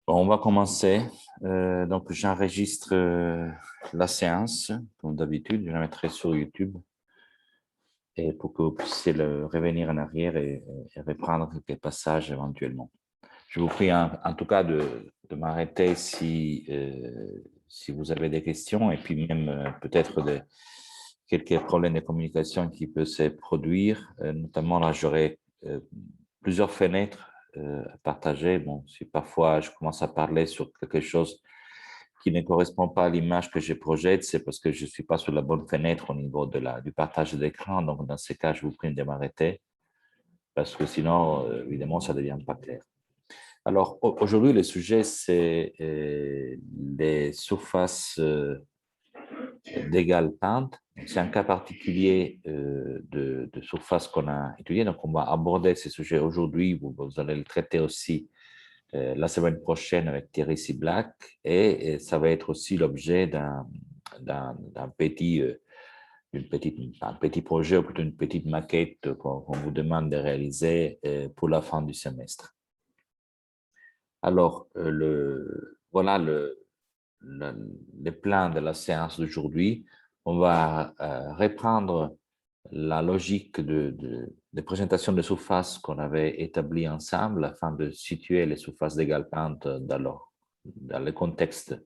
Bon, on va commencer. Donc, j'enregistre la séance, comme d'habitude. Je la mettrai sur YouTube et pour que vous puissiez revenir en arrière et reprendre quelques passages éventuellement. Je vous prie en tout cas de m'arrêter si vous avez des questions et puis même peut-être quelques problèmes de communication qui peuvent se produire. Notamment, là, j'aurai plusieurs fenêtres à partager. Bon, si parfois je commence à parler sur quelque chose qui ne correspond pas à l'image que je projette, c'est parce que je ne suis pas sur la bonne fenêtre au niveau du partage d'écran. Donc, dans ces cas, je vous prie de m'arrêter parce que sinon, évidemment, ça ne devient pas clair. Alors, aujourd'hui, le sujet, c'est les surfaces d'égale pente. C'est un cas particulier de surface qu'on a étudié. Donc, on va aborder ce sujet aujourd'hui. Vous allez le traiter aussi la semaine prochaine avec Thierry Black. Et ça va être aussi l'objet d'un petit, un petit projet ou plutôt une petite maquette qu'on vous demande de réaliser pour la fin du semestre. Alors, voilà le plan de la séance d'aujourd'hui. On va reprendre la logique de présentation de surfaces qu'on avait établie ensemble afin de situer les surfaces d'égale pente dans le contexte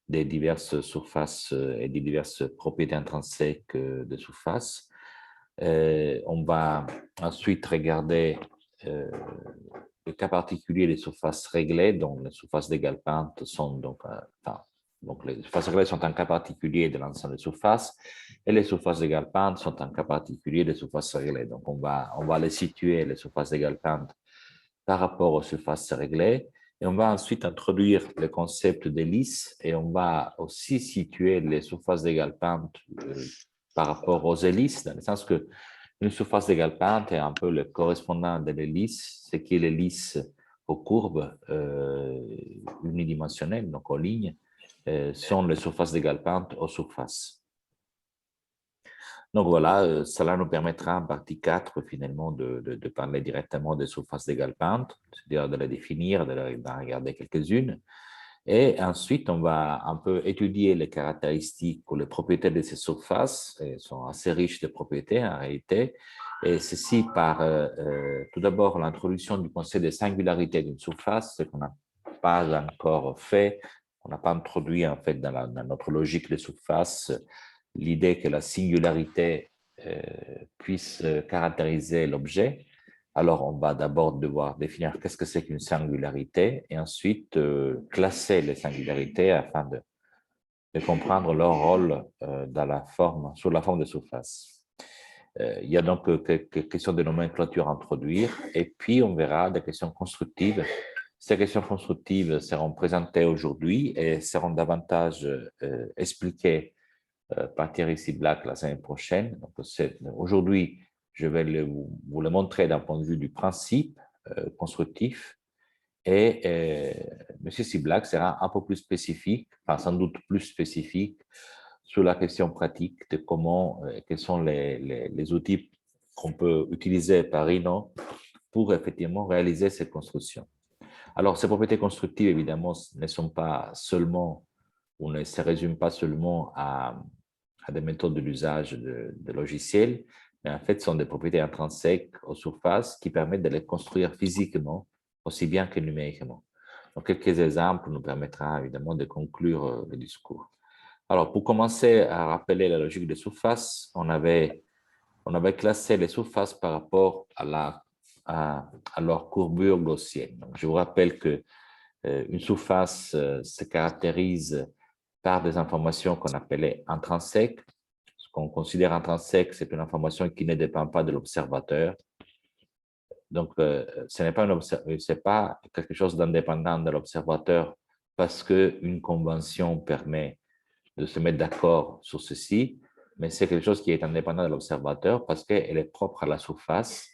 des diverses surfaces et des diverses propriétés intrinsèques de surface. On va ensuite regarder le cas particulier des surfaces réglées, dont les surfaces d'égale pente sont donc les surfaces réglées sont un cas particulier de l'ensemble des surfaces et les surfaces d'égale pente sont un cas particulier des surfaces réglées. Donc, on va les situer, les surfaces d'égale pente, par rapport aux surfaces réglées. Et on va ensuite introduire le concept d'hélice et on va aussi situer les surfaces d'égale pente par rapport aux hélices, dans le sens que une surface d'égale pente est un peu le correspondant de l'hélice, ce qui est l'hélice aux courbes unidimensionnelles, donc aux lignes, sont les surfaces d'égale pente aux surfaces. Donc voilà, cela nous permettra en partie 4 finalement de parler directement des surfaces d'égale pente, c'est-à-dire de les définir, d'en regarder quelques-unes. Et ensuite, on va un peu étudier les caractéristiques ou les propriétés de ces surfaces. Elles sont assez riches de propriétés en réalité. Et ceci par tout d'abord l'introduction du concept de singularité d'une surface, ce qu'on n'a pas encore fait. On n'a pas introduit en fait dans notre logique de surface l'idée que la singularité puisse caractériser l'objet. Alors, on va d'abord devoir définir qu'est-ce que c'est qu'une singularité et ensuite classer les singularités afin de comprendre leur rôle dans la forme, sur la forme de surface. Il y a donc quelques questions de nomenclature à introduire et puis on verra des questions constructives. Ces questions constructives seront présentées aujourd'hui et seront davantage expliquées par Thierry Black la semaine prochaine. Donc, aujourd'hui, je vais vous le montrer d'un point de vue du principe constructif. Et M. Black sera un peu plus spécifique, enfin sans doute plus spécifique, sur la question pratique de comment, quels sont les outils qu'on peut utiliser par Rhino pour effectivement réaliser cette construction. Alors, ces propriétés constructives, évidemment, ne sont pas seulement, ou ne se résument pas seulement à des méthodes de l'usage de logiciels, mais en fait, sont des propriétés intrinsèques aux surfaces qui permettent de les construire physiquement aussi bien que numériquement. Donc, quelques exemples nous permettront évidemment de conclure le discours. Alors, pour commencer à rappeler la logique des surfaces, on avait classé les surfaces par rapport à leur courbure gaussienne. Donc, je vous rappelle que une surface se caractérise par des informations qu'on appelait intrinsèques. Ce qu'on considère intrinsèque, c'est une information qui ne dépend pas de l'observateur. Donc, ce n'est pas quelque chose d'indépendant de l'observateur parce qu'une convention permet de se mettre d'accord sur ceci, mais c'est quelque chose qui est indépendant de l'observateur parce qu'elle est propre à la surface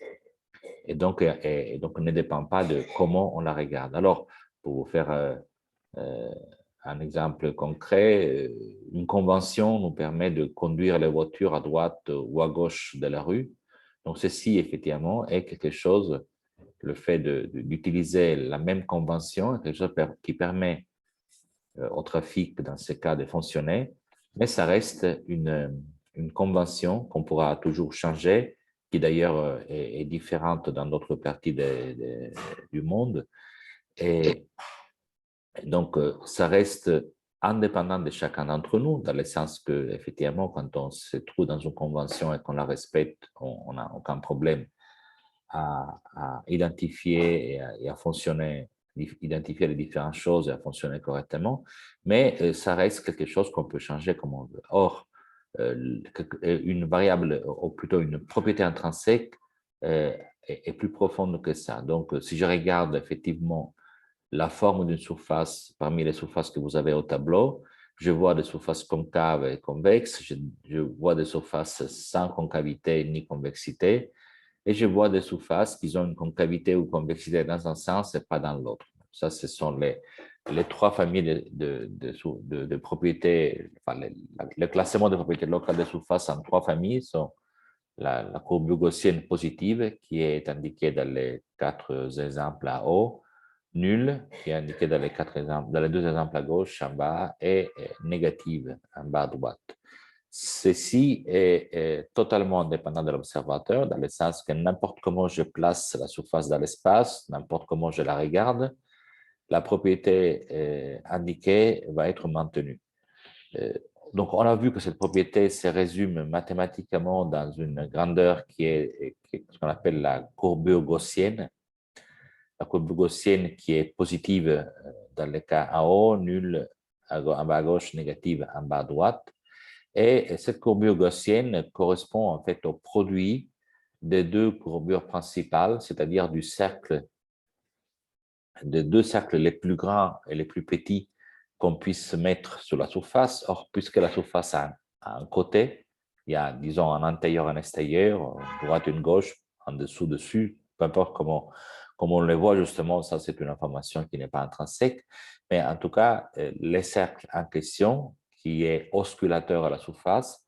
et donc ne dépend pas de comment on la regarde. Alors, pour vous faire euh, un exemple concret, une convention nous permet de conduire les voitures à droite ou à gauche de la rue. Donc, ceci, effectivement, est quelque chose le fait d'utiliser la même convention, quelque chose qui permet au trafic, dans ce cas, de fonctionner, mais ça reste une convention qu'on pourra toujours changer, qui d'ailleurs est différente dans d'autres parties du monde. Et donc, ça reste indépendant de chacun d'entre nous, dans le sens que, effectivement, quand on se trouve dans une convention et qu'on la respecte, on n'a aucun problème à identifier et à fonctionner, identifier les différentes choses et à fonctionner correctement, mais ça reste quelque chose qu'on peut changer comme on veut. Or, une variable, ou plutôt une propriété intrinsèque, est plus profonde que ça. Donc, si je regarde effectivement la forme d'une surface parmi les surfaces que vous avez au tableau, je vois des surfaces concaves et convexes, je vois des surfaces sans concavité ni convexité, et je vois des surfaces qui ont une concavité ou convexité dans un sens et pas dans l'autre. Ça, ce sont les trois familles de propriétés, enfin, le classement de propriétés locales des surfaces en trois familles sont la courbure gaussienne positive, qui est indiquée dans les quatre exemples en haut, nulle, qui est indiquée dans dans les deux exemples à gauche en bas, et négative en bas à droite. Ceci est totalement indépendant de l'observateur, dans le sens que n'importe comment je place la surface dans l'espace, n'importe comment je la regarde, la propriété indiquée va être maintenue. Donc, on a vu que cette propriété se résume mathématiquement dans une grandeur qui est ce qu'on appelle la courbure gaussienne. La courbure gaussienne qui est positive dans le cas en haut, nulle en bas à gauche, négative en bas à droite. Et cette courbure gaussienne correspond en fait au produit des deux courbures principales, c'est-à-dire des deux cercles les plus grands et les plus petits qu'on puisse mettre sur la surface. Or, puisque la surface a un côté, il y a, disons, un intérieur, un extérieur, une droite, une gauche, en dessous, dessus, peu importe comment on le voit, justement, ça c'est une information qui n'est pas intrinsèque, mais en tout cas, le cercle en question, qui est osculateur à la surface,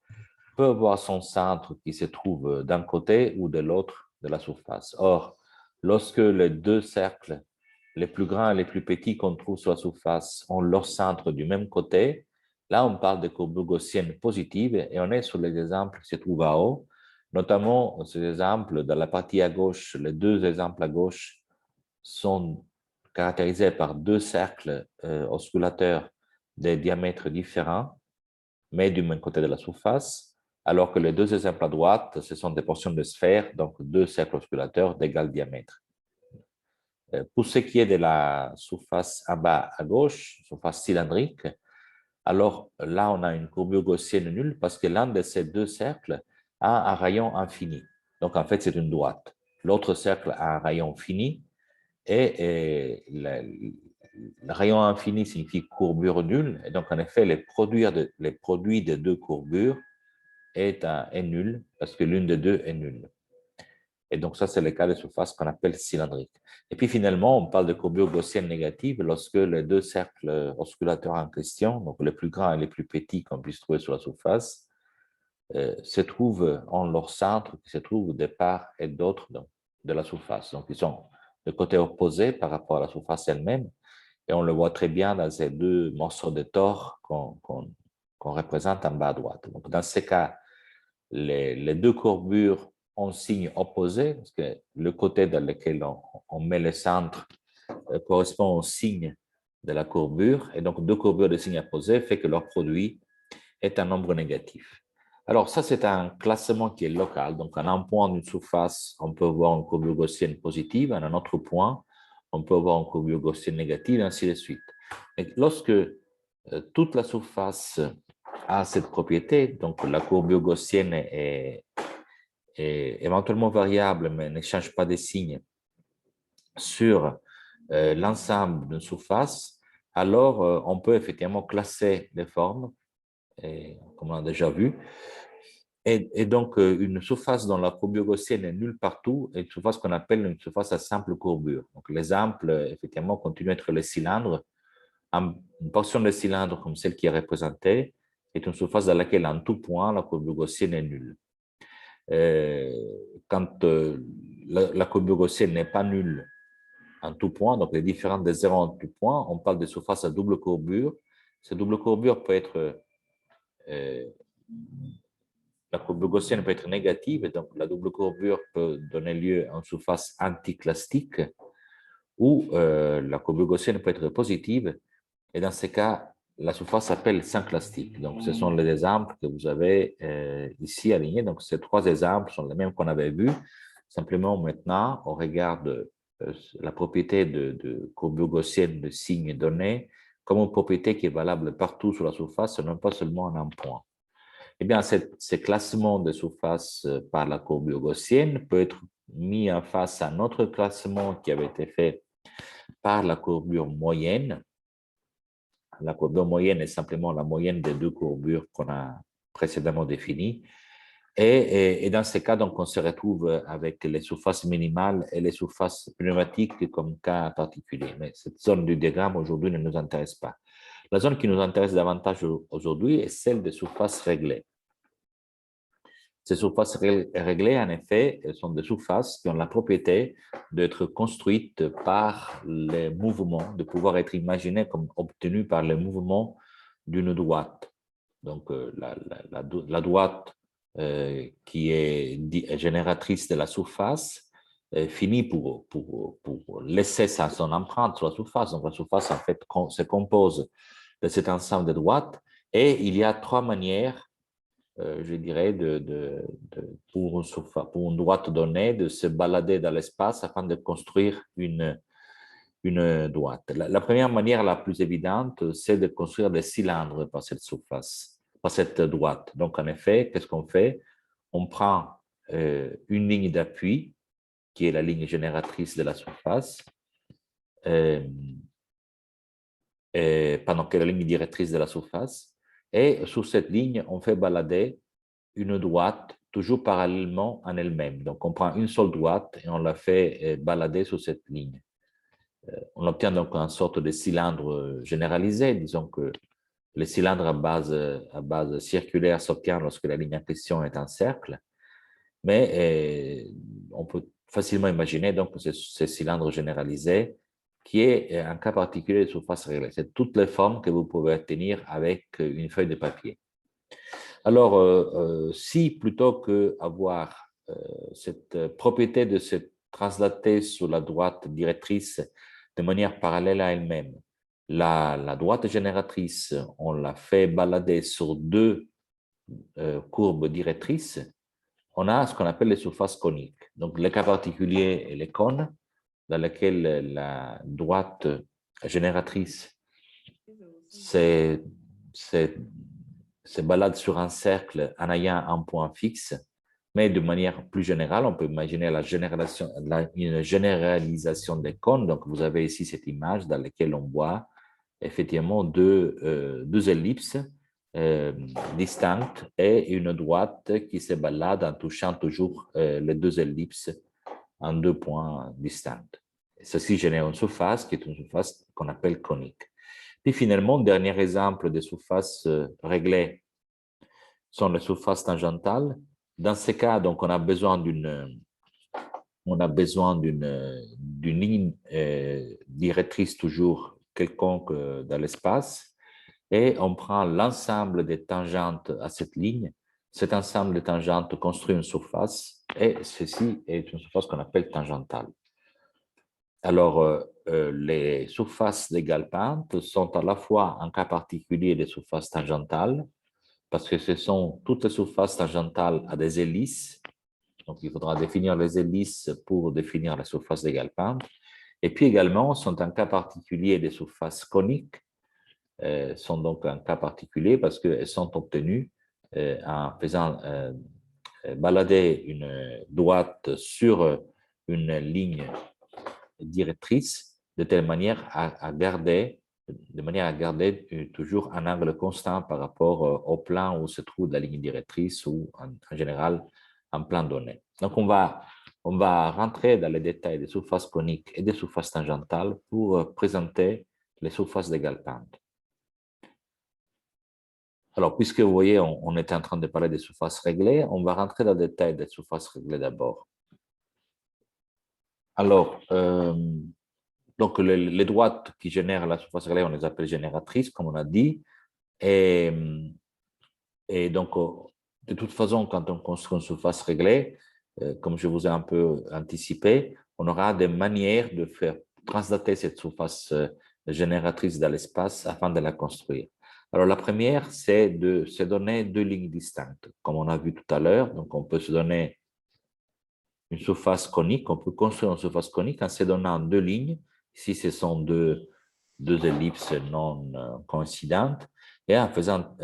peut avoir son centre qui se trouve d'un côté ou de l'autre de la surface. Or, lorsque les deux cercles, les plus grands et les plus petits qu'on trouve sur la surface, ont leur centre du même côté, là, on parle de courbure gaussienne positive et on est sur les exemples qui se trouvent en haut, notamment ces exemples, dans la partie à gauche, les deux exemples à gauche sont caractérisés par deux cercles osculateurs de diamètres différents, mais du même côté de la surface, alors que les deux exemples à droite, ce sont des portions de sphères, donc deux cercles osculateurs d'égal diamètre. Pour ce qui est de la surface en bas à gauche, surface cylindrique, alors là, on a une courbure gaussienne nulle parce que l'un de ces deux cercles a un rayon infini. Donc, en fait, c'est une droite. L'autre cercle a un rayon fini et le rayon infini signifie courbure nulle. Et donc, en effet, les produits des deux courbures est nul parce que l'une des deux est nulle. Et donc, ça, c'est le cas de surface qu'on appelle cylindrique. Et puis, finalement, on parle de courbure gaussienne négative lorsque les deux cercles osculateurs en question, donc les plus grands et les plus petits qu'on puisse trouver sur la surface, se trouvent en leur centre, qui se trouvent de part et d'autre de la surface. Donc, ils sont de côté opposé par rapport à la surface elle-même. Et on le voit très bien dans ces deux morceaux de tore qu'on représente en bas à droite. Donc, dans ces cas, les deux courbures ont signe opposé, parce que le côté dans lequel on met le centre correspond au signe de la courbure, et donc deux courbures de signe opposé fait que leur produit est un nombre négatif. Alors ça, c'est un classement qui est local, donc à un point d'une surface, on peut voir une courbure gaussienne positive, à un autre point, on peut avoir une courbure gaussienne négative, et ainsi de suite. Et lorsque toute la surface a cette propriété, donc la courbure gaussienne est éventuellement variable, mais ne change pas de signe sur l'ensemble d'une surface, alors on peut effectivement classer les formes, comme on a déjà vu. Et donc, une surface dont la courbure gaussienne est nulle partout est une surface qu'on appelle une surface à simple courbure. Donc, l'exemple, effectivement, continue à être le cylindre. Une portion de cylindre comme celle qui est représentée est une surface dans laquelle, en tout point, la courbure gaussienne est nulle. Quand la courbe gaussienne n'est pas nulle en tout point, donc les différentes des zéros en tout point, on parle de surface à double courbure. Cette double courbure peut être, la courbe gaussienne peut être négative, donc la double courbure peut donner lieu à une surface anticlastique, ou la courbe gaussienne peut être positive, et dans ces cas, la surface s'appelle synclastique. Donc, ce sont les exemples que vous avez ici alignés. Donc, ces trois exemples sont les mêmes qu'on avait vus. Simplement, maintenant, on regarde la propriété de courbe gaussienne de signe donné comme une propriété qui est valable partout sur la surface, et non pas seulement en un point. Eh bien, ce classement de surface par la courbe gaussienne peut être mis en face à un autre classement qui avait été fait par la courbure moyenne. La courbure moyenne est simplement la moyenne des deux courbures qu'on a précédemment définies. Et dans ce cas, donc, on se retrouve avec les surfaces minimales et les surfaces pneumatiques comme cas particulier. Mais cette zone du diagramme aujourd'hui ne nous intéresse pas. La zone qui nous intéresse davantage aujourd'hui est celle des surfaces réglées. Ces surfaces réglées, en effet, sont des surfaces qui ont la propriété d'être construites par les mouvements, de pouvoir être imaginées comme obtenues par les mouvements d'une droite. Donc, la droite qui est génératrice de la surface finit pour laisser son empreinte sur la surface. Donc, la surface, en fait, se compose de cet ensemble de droites, et il y a trois manières, je dirais, pour une droite donnée, de se balader dans l'espace afin de construire une droite. La première manière la plus évidente, c'est de construire des cylindres par cette surface, par cette droite. Donc, en effet, qu'est-ce qu'on fait? On prend une ligne d'appui, qui est la ligne génératrice de la surface, pendant que la ligne directrice de la surface, et sur cette ligne, on fait balader une droite toujours parallèlement en elle-même. Donc, on prend une seule droite et on la fait balader sur cette ligne. On obtient donc une sorte de cylindre généralisé. Disons que le cylindre à base circulaire s'obtient lorsque la ligne en question est un cercle, mais on peut facilement imaginer donc ce cylindre généralisé qui est un cas particulier de surface réglée. C'est toutes les formes que vous pouvez obtenir avec une feuille de papier. Alors, si plutôt qu'avoir cette propriété de se translater sur la droite directrice de manière parallèle à elle-même, la droite génératrice, on la fait balader sur deux courbes directrices, on a ce qu'on appelle les surfaces coniques. Donc, le cas particulier est les cônes, dans lesquels la droite génératrice se balade sur un cercle en ayant un point fixe, mais de manière plus générale, on peut imaginer une généralisation des cônes. Donc, vous avez ici cette image dans laquelle on voit effectivement deux ellipses distinctes et une droite qui se balade en touchant toujours les deux ellipses en deux points distincts. Ceci génère une surface qui est une surface qu'on appelle conique. Puis finalement, dernier exemple de surfaces réglées sont les surfaces tangentales. Dans ce cas, donc, on a besoin d'une ligne directrice toujours quelconque dans l'espace, et on prend l'ensemble des tangentes à cette ligne. Cet ensemble de tangentes construit une surface, et ceci est une surface qu'on appelle tangentale. Alors, les surfaces d'égale pente sont à la fois un cas particulier des surfaces tangentales, parce que ce sont toutes les surfaces tangentales à des hélices. Donc, il faudra définir les hélices pour définir la surface d'égale pente. Et puis également, sont un cas particulier des surfaces coniques, sont donc un cas particulier parce qu'elles sont obtenues en faisant balader une droite sur une ligne directrice de telle manière à garder toujours un angle constant par rapport au plan où se trouve la ligne directrice, ou en général un plan donné. Donc, on va rentrer dans les détails des surfaces coniques et des surfaces tangentales pour présenter les surfaces d'égale pente. Alors, puisque vous voyez, on était en train de parler des surfaces réglées, on va rentrer dans le détail des surfaces réglées d'abord. Alors, donc les droites qui génèrent la surface réglée, on les appelle génératrices, comme on a dit. Et, et donc, de toute façon, quand on construit une surface réglée, comme je vous ai un peu anticipé, on aura des manières de faire translater cette surface génératrice dans l'espace afin de la construire. Alors, la première, c'est de se donner deux lignes distinctes, comme on a vu tout à l'heure. Donc, on peut se donner une surface conique, on peut construire une surface conique en se donnant deux lignes. Ici, ce sont deux ellipses non coïncidentes, et en faisant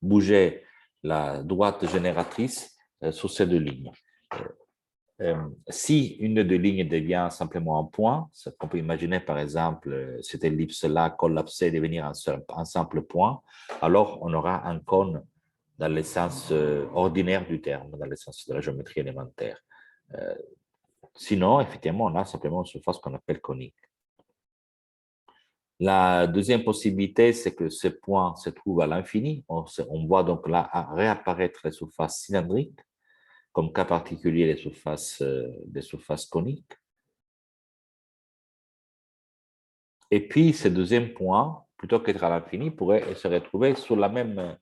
bouger la droite génératrice sur ces deux lignes. Si une des deux lignes devient simplement un point, on peut imaginer par exemple cette ellipse-là collapser, devenir un simple point, alors on aura un cône dans le sens ordinaire du terme, dans le sens de la géométrie élémentaire. Sinon, effectivement, on a simplement une surface qu'on appelle conique. La deuxième possibilité, c'est que ce point se trouve à l'infini. On voit donc là réapparaître les surfaces cylindriques, comme cas particulier des surfaces coniques. Et puis, ce deuxième point, plutôt qu'être à l'infini, pourrait se retrouver sur la même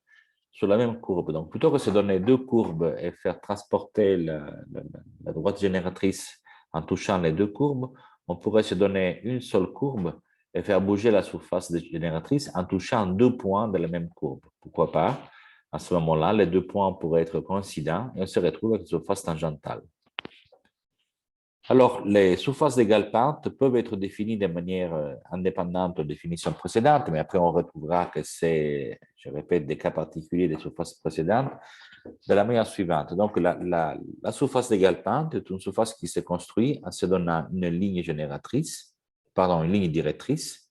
courbe. Donc, plutôt que de se donner deux courbes et faire transporter la droite génératrice en touchant les deux courbes, on pourrait se donner une seule courbe et faire bouger la surface génératrice en touchant deux points de la même courbe. Pourquoi pas? À ce moment-là, les deux points pourraient être coïncidents et on se retrouve avec une surface tangentale. Alors, les surfaces d'égale pente peuvent être définies de manière indépendante aux définitions précédentes, mais après on retrouvera que c'est, je répète, des cas particuliers des surfaces précédentes de la manière suivante. Donc, la surface d'égale pente est une surface qui se construit en se donnant une ligne génératrice, pardon, une ligne directrice,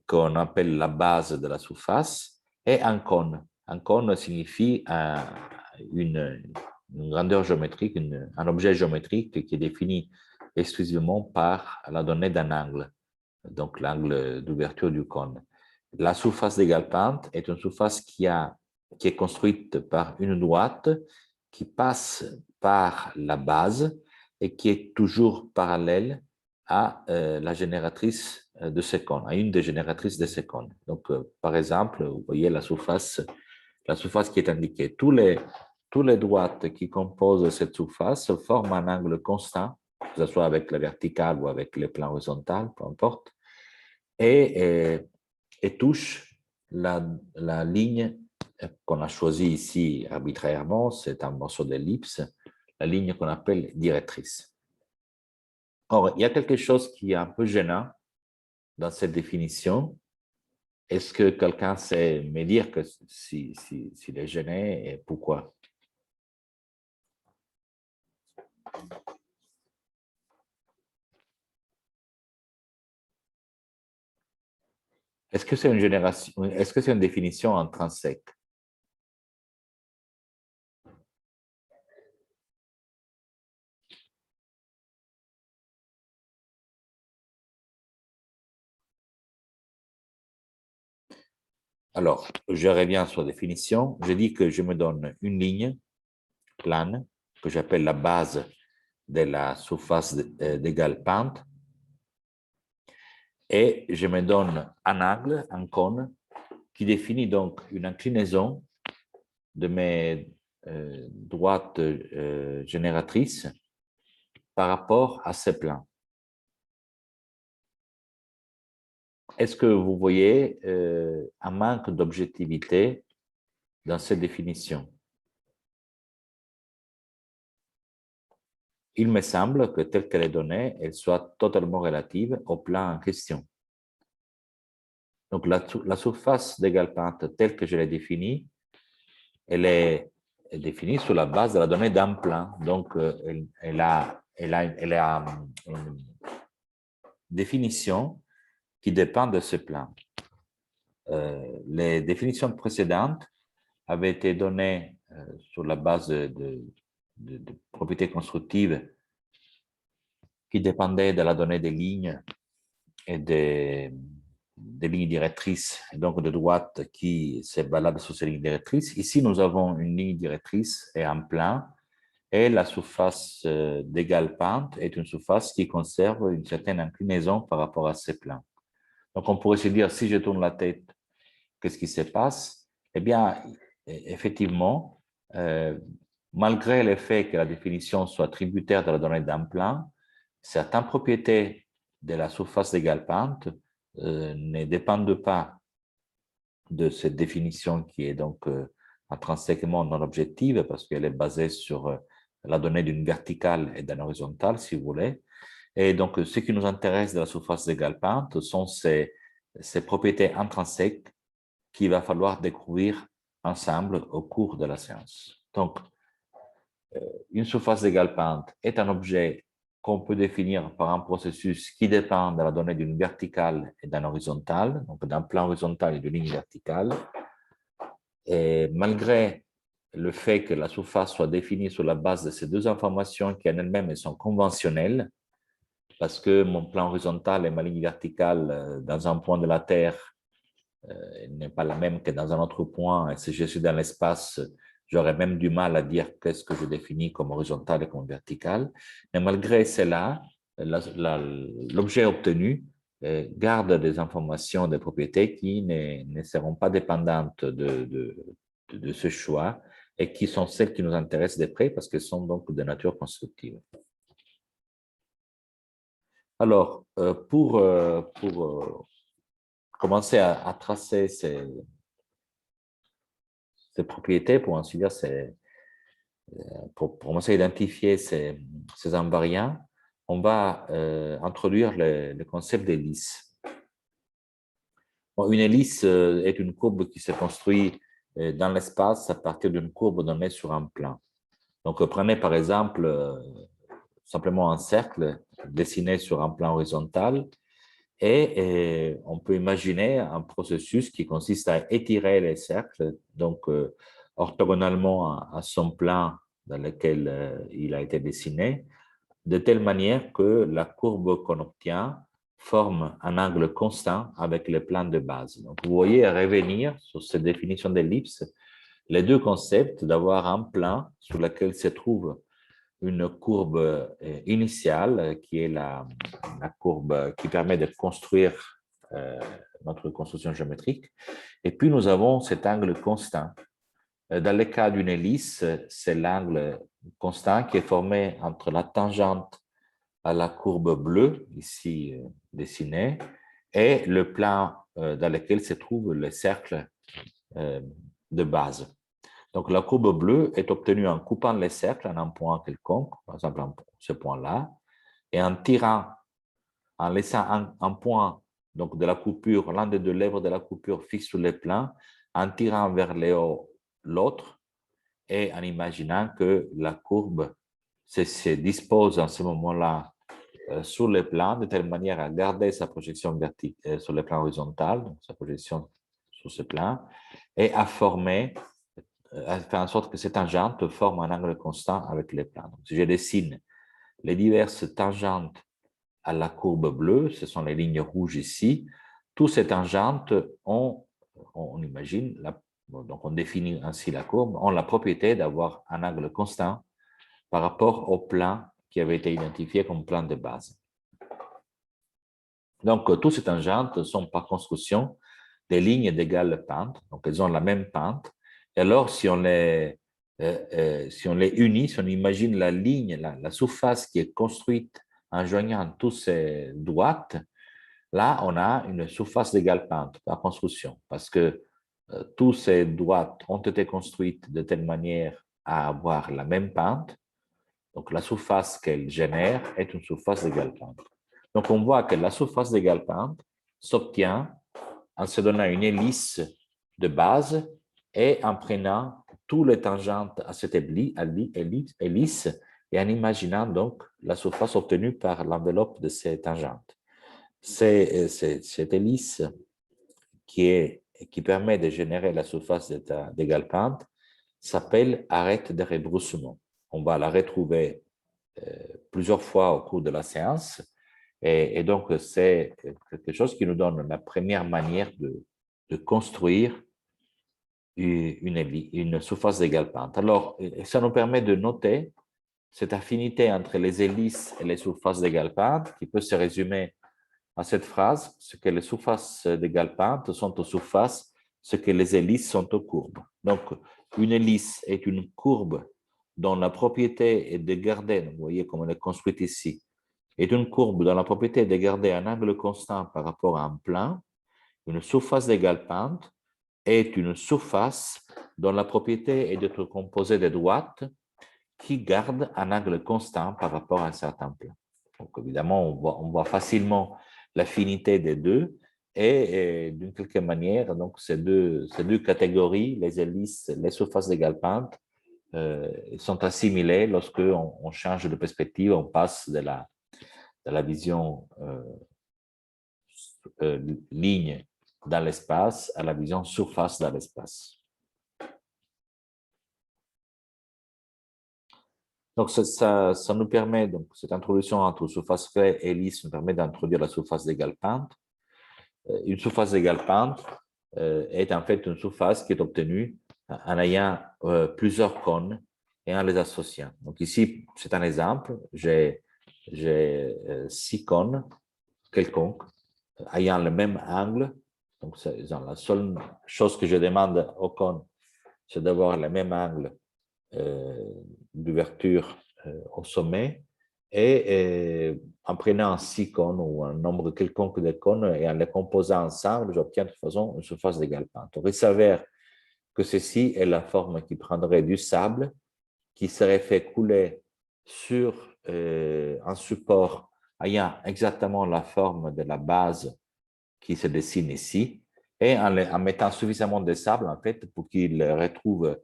qu'on appelle la base de la surface, et un cône. Un cône signifie une grandeur géométrique, un objet géométrique qui est défini exclusivement par la donnée d'un angle, donc l'angle d'ouverture du cône. La surface d'égale pente est une surface qui est construite par une droite qui passe par la base et qui est toujours parallèle à la génératrice de ce cône, à une des génératrices de ce cône. Donc, par exemple, vous voyez la surface qui est indiquée. Tous les droites qui composent cette surface forment un angle constant, que ce soit avec la verticale ou avec le plan horizontal, peu importe, et touchent la ligne qu'on a choisie ici arbitrairement, c'est un morceau d'ellipse, la ligne qu'on appelle directrice. Or, il y a quelque chose qui est un peu gênant dans cette définition. Est-ce que quelqu'un sait me dire que s'il est gêné et pourquoi? Est-ce que c'est est-ce que c'est une définition intrinsèque? Alors, je reviens sur la définition. Je dis que je me donne une ligne plane que j'appelle la base de la surface d'égale pente et je me donne un angle, un cône, qui définit donc une inclinaison de mes droites génératrices par rapport à ces plans. Est-ce que vous voyez un manque d'objectivité dans cette définition? Il me semble que telle qu'elle est donnée, elle soit totalement relative au plan en question. Donc, la surface d'égale pente telle que je l'ai définie, elle est définie sur la base de la donnée d'un plan. Donc, elle a une définition qui dépend de ce plan. Les définitions précédentes avaient été données sur la base de propriétés constructives qui dépendaient de la donnée des lignes et des lignes directrices, et donc de droite qui se baladent sur ces lignes directrices. Ici, nous avons une ligne directrice et un plan, Et la surface d'égale pente est une surface qui conserve une certaine inclinaison par rapport à ces plans. Donc, on pourrait se dire, si je tourne la tête, qu'est-ce qui se passe? Eh bien, effectivement, malgré le fait que la définition soit tributaire de la donnée d'un plan, certaines propriétés de la surface d'égale pente ne dépendent pas de cette définition qui est donc intrinsèquement non objective parce qu'elle est basée sur la donnée d'une verticale et d'une horizontale, si vous voulez. Et donc, ce qui nous intéresse de la surface d'égale pente sont ces propriétés intrinsèques qu'il va falloir découvrir ensemble au cours de la séance. Donc, une surface d'égale pente est un objet qu'on peut définir par un processus qui dépend de la donnée d'une verticale et d'un horizontal, donc d'un plan horizontal et d'une ligne verticale. Et malgré le fait que la surface soit définie sur la base de ces deux informations qui en elles-mêmes sont conventionnelles, parce que mon plan horizontal et ma ligne verticale dans un point de la Terre n'est pas la même que dans un autre point, et si je suis dans l'espace, j'aurais même du mal à dire qu'est-ce que je définis comme horizontal et comme vertical. Mais malgré cela, l'objet obtenu garde des informations, des propriétés qui ne seront pas dépendantes de ce choix et qui sont celles qui nous intéressent de près parce qu'elles sont donc de nature constructive. Alors, pour commencer à tracer ces propriétés, pour ainsi dire, pour commencer à identifier ces invariants, on va introduire le concept d'hélice. Bon, une hélice est une courbe qui se construit dans l'espace à partir d'une courbe donnée sur un plan. Donc, prenez par exemple simplement un cercle dessiné sur un plan horizontal et on peut imaginer un processus qui consiste à étirer les cercles, donc orthogonalement à son plan dans lequel il a été dessiné, de telle manière que la courbe qu'on obtient forme un angle constant avec le plan de base. Donc, vous voyez revenir sur cette définition d'ellipse les deux concepts d'avoir un plan sur lequel se trouve une courbe initiale qui est la courbe qui permet de construire notre construction géométrique. Et puis, nous avons cet angle constant. Dans le cas d'une hélice, c'est l'angle constant qui est formé entre la tangente à la courbe bleue, ici dessinée, et le plan dans lequel se trouve le cercle de base. Donc, la courbe bleue est obtenue en coupant les cercles en un point quelconque, par exemple ce point-là, et en tirant, en laissant un point donc de la coupure, l'un des deux lèvres de la coupure fixe sur le plan, en tirant vers le haut l'autre et en imaginant que la courbe se dispose en ce moment-là sur le plan de telle manière à garder sa projection verticale sur le plan horizontal, donc sa projection sur ce plan, et à former faire en sorte que ces tangentes forment un angle constant avec les plans. Donc, si je dessine les diverses tangentes à la courbe bleue, ce sont les lignes rouges ici, toutes ces tangentes ont, on imagine, donc on définit ainsi la courbe, ont la propriété d'avoir un angle constant par rapport au plan qui avait été identifié comme plan de base. Donc, toutes ces tangentes sont par construction des lignes d'égale pente, donc elles ont la même pente. Et alors, si on les unit, si on imagine la ligne, la surface qui est construite en joignant toutes ces droites, là, on a une surface d'égale pente par construction, parce que toutes ces droites ont été construites de telle manière à avoir la même pente. Donc, la surface qu'elles génèrent est une surface d'égale pente. Donc, on voit que la surface d'égale pente s'obtient en se donnant une hélice de base et en prenant tous les tangentes à cette hélice et en imaginant donc la surface obtenue par l'enveloppe de ces tangentes. Cette hélice qui permet de générer la surface d'égale pente s'appelle arête de rebroussement. On va la retrouver plusieurs fois au cours de la séance. Et donc, c'est quelque chose qui nous donne la première manière de construire une surface d'égale pente. Alors, ça nous permet de noter cette affinité entre les hélices et les surfaces d'égale pente qui peut se résumer à cette phrase, ce que les surfaces d'égale pente sont aux surfaces, ce que les hélices sont aux courbes. Donc, une hélice est une courbe dont la propriété est de garder, vous voyez comme elle est construite ici, est une courbe dont la propriété est de garder un angle constant par rapport à un plan. Une surface d'égale pente est une surface dont la propriété est d'être composée de droites qui gardent un angle constant par rapport à un certain plan. Donc, évidemment, on voit facilement l'affinité des deux et d'une quelque manière, donc, ces deux catégories, les hélices, les surfaces d'égale pente, sont assimilées lorsque on change de perspective, on passe de la vision ligne dans l'espace à la vision surface dans l'espace. Donc, ça nous permet, donc, cette introduction entre surface vraie et lisse nous permet d'introduire la surface d'égale pente. Une surface d'égale pente est en fait une surface qui est obtenue en ayant plusieurs cônes et en les associant. Donc, ici, c'est un exemple. J'ai 6 cônes quelconques ayant le même angle. Donc, la seule chose que je demande aux cônes, c'est d'avoir le même angle d'ouverture au sommet et en prenant 6 cônes ou un nombre quelconque de cônes et en les composant ensemble, j'obtiens de toute façon une surface d'égale pente. Donc, il s'avère que ceci est la forme qui prendrait du sable qui serait fait couler sur un support ayant exactement la forme de la base qui se dessine ici et en mettant suffisamment de sable en fait pour qu'il retrouve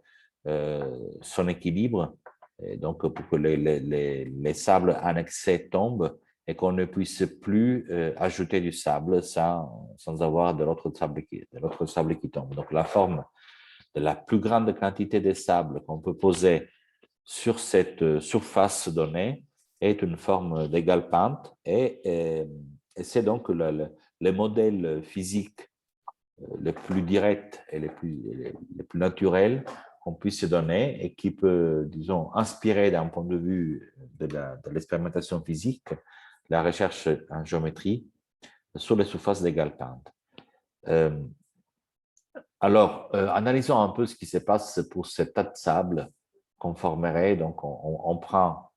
son équilibre, et donc pour que les sables annexés tombent et qu'on ne puisse plus ajouter du sable sans avoir de l'autre sable qui tombe. Donc la forme de la plus grande quantité de sable qu'on peut poser sur cette surface donnée est une forme d'égale pente et c'est donc le modèle physique le plus direct et le plus naturel qu'on puisse se donner et qui peut, disons, inspirer d'un point de vue de l'expérimentation physique la recherche en géométrie sur les surfaces d'égale pente. Alors, analysons un peu ce qui se passe pour ce tas de sable qu'on formerait. Donc, on prend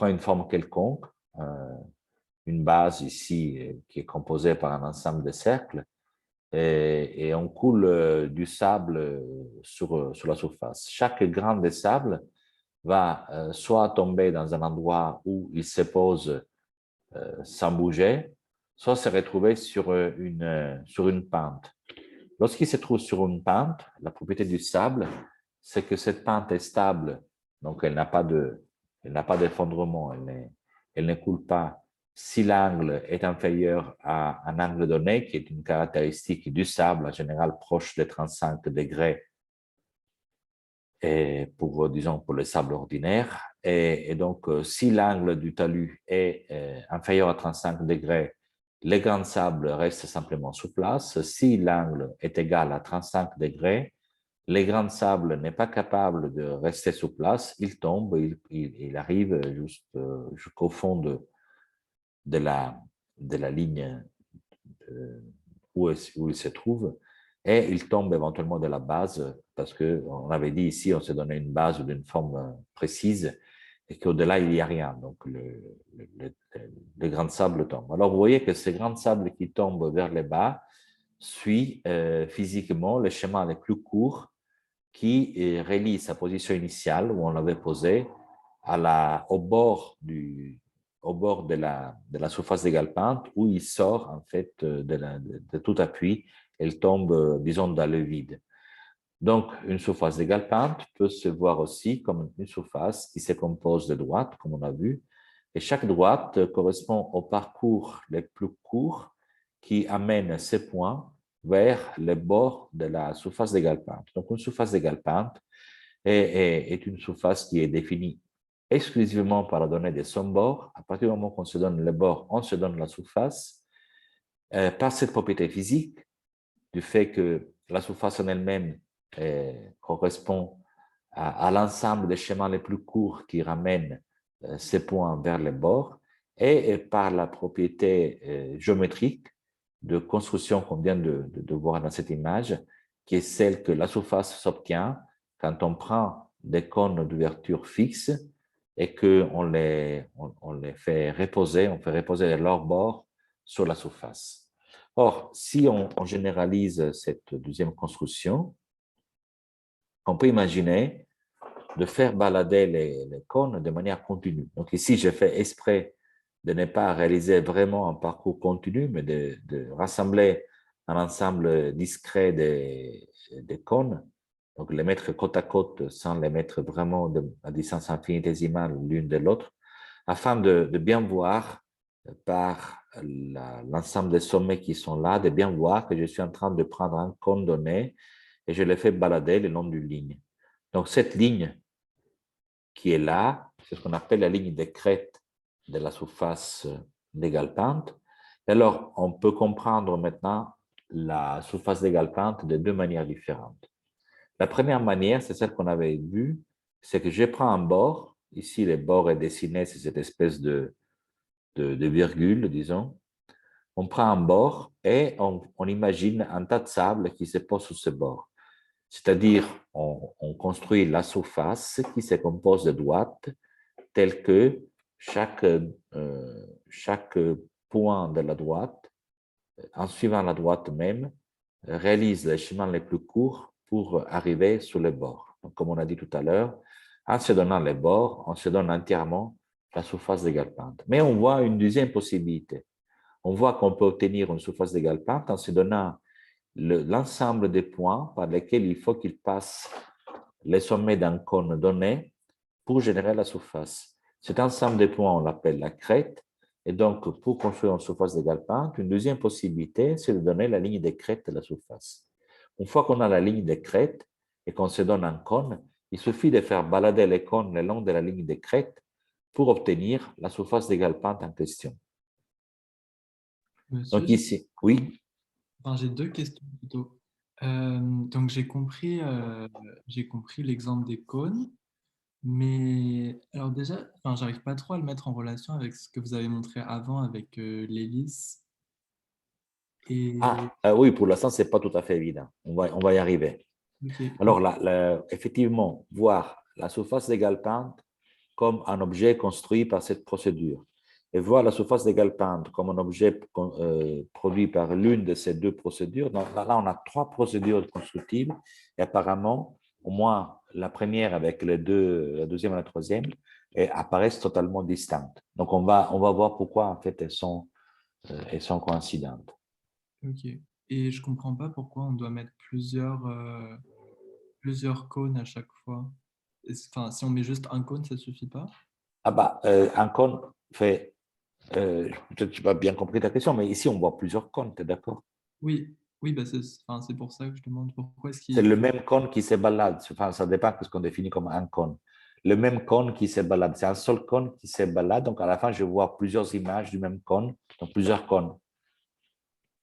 une forme quelconque, une base ici qui est composée par un ensemble de cercles, et on coule du sable sur la surface. Chaque grain de sable va soit tomber dans un endroit où il se pose sans bouger, soit se retrouver sur une pente. Lorsqu'il se trouve sur une pente, la propriété du sable, c'est que cette pente est stable, donc elle n'a pas d'effondrement, elle ne coule pas si l'angle est inférieur à un angle donné, qui est une caractéristique du sable, en général proche de 35 degrés, et disons, pour le sable ordinaire. Et donc, si l'angle du talus est inférieur à 35 degrés, les grains de sable restent simplement sur place. Si l'angle est égal à 35 degrés, les grains de sable n'est pas capable de rester sur place, il tombe, il arrive jusqu'au fond de la ligne où il se trouve, et il tombe éventuellement de la base, parce qu'on avait dit ici, on s'est donné une base d'une forme précise, et qu'au-delà, il n'y a rien. Donc, les grains de sable tombent. Alors, vous voyez que ces grains de sable qui tombent vers le bas suivent physiquement le schéma le plus court qui relie sa position initiale, où on l'avait posé, au bord de la surface d'égale pente, où il sort en fait de tout appui, elle tombe, disons, dans le vide. Donc, une surface d'égale pente peut se voir aussi comme une surface qui se compose de droites, comme on a vu, et chaque droite correspond au parcours le plus court qui amène ces points vers les bords de la surface d'égale pente. Donc, une surface d'égale pente est une surface qui est définie exclusivement par la donnée de son bord. À partir du moment qu'on se donne le bord, on se donne la surface. Par cette propriété physique, du fait que la surface en elle-même correspond à l'ensemble des schémas les plus courts qui ramènent ces points vers les bords et par la propriété géométrique de construction qu'on vient de voir dans cette image, qui est celle que la surface s'obtient quand on prend des cônes d'ouverture fixes et qu'on on les fait reposer leurs bords sur la surface. Or, si on généralise cette deuxième construction, on peut imaginer de faire balader les cônes de manière continue. Donc ici, j'ai fait exprès de ne pas réaliser vraiment un parcours continu, mais de rassembler un ensemble discret des cônes, donc les mettre côte à côte sans les mettre vraiment à distance infinitésimale l'une de l'autre, afin de bien voir par l'ensemble des sommets qui sont là, de bien voir que je suis en train de prendre un cône donné et je le fais balader le long d'une ligne. Donc cette ligne qui est là, c'est ce qu'on appelle la ligne de crête de la surface d'égale pente. Alors, on peut comprendre maintenant la surface d'égale pente de deux manières différentes. La première manière, c'est celle qu'on avait vue, c'est que je prends un bord, ici le bord est dessiné, c'est cette espèce de virgule, disons. On prend un bord et on imagine un tas de sable qui se pose sur ce bord. C'est-à-dire, on construit la surface qui se compose de droites telles que chaque point de la droite, en suivant la droite même, réalise les chemins les plus courts pour arriver sur les bords. Donc, comme on a dit tout à l'heure, en se donnant les bords, on se donne entièrement la surface d'égale pente. Mais on voit une deuxième possibilité. On voit qu'on peut obtenir une surface d'égale pente en se donnant l'ensemble des points par lesquels il faut qu'il passe les sommets d'un cône donné pour générer la surface. Cet ensemble de points, on l'appelle la crête. Et donc, pour construire une surface d'égale pente, une deuxième possibilité, c'est de donner la ligne de crête de la surface. Une fois qu'on a la ligne de crête et qu'on se donne un cône, il suffit de faire balader les cônes le long de la ligne de crête pour obtenir la surface d'égale pente en question. Monsieur, Donc ici, oui. enfin, j'ai deux questions plutôt. Donc j'ai compris l'exemple des cônes, mais alors déjà, enfin, j'arrive pas trop à le mettre en relation avec ce que vous avez montré avant avec l'hélice. Et Oui, pour l'instant, ce n'est pas tout à fait évident. On va y arriver. ok, Alors, effectivement, voir la surface d'égale pente comme un objet construit par cette procédure et voir la surface d'égale pente comme un objet produit par l'une de ces deux procédures. Donc, là, on a trois procédures constructives et apparemment, au moins la première avec les deux, la deuxième et la troisième, apparaissent totalement distinctes. Donc, on va voir pourquoi en fait elles sont coïncidentes. ok. Et je comprends pas pourquoi on doit mettre plusieurs cônes à chaque fois. Enfin, si on met juste un cône, ça suffit pas? Ah bah, un cône fait, peut-être que je n'ai pas bien compris ta question, mais ici on voit plusieurs cônes, tu es d'accord? Oui, oui, bah enfin, c'est pour ça que je demande pourquoi est-ce C'est qu'il le faut. même cône qui se balade, enfin, ça dépend de ce qu'on définit comme un cône. Le même cône qui se balade, c'est un seul cône qui se balade, donc à la fin je vois plusieurs images du même cône, donc plusieurs cônes.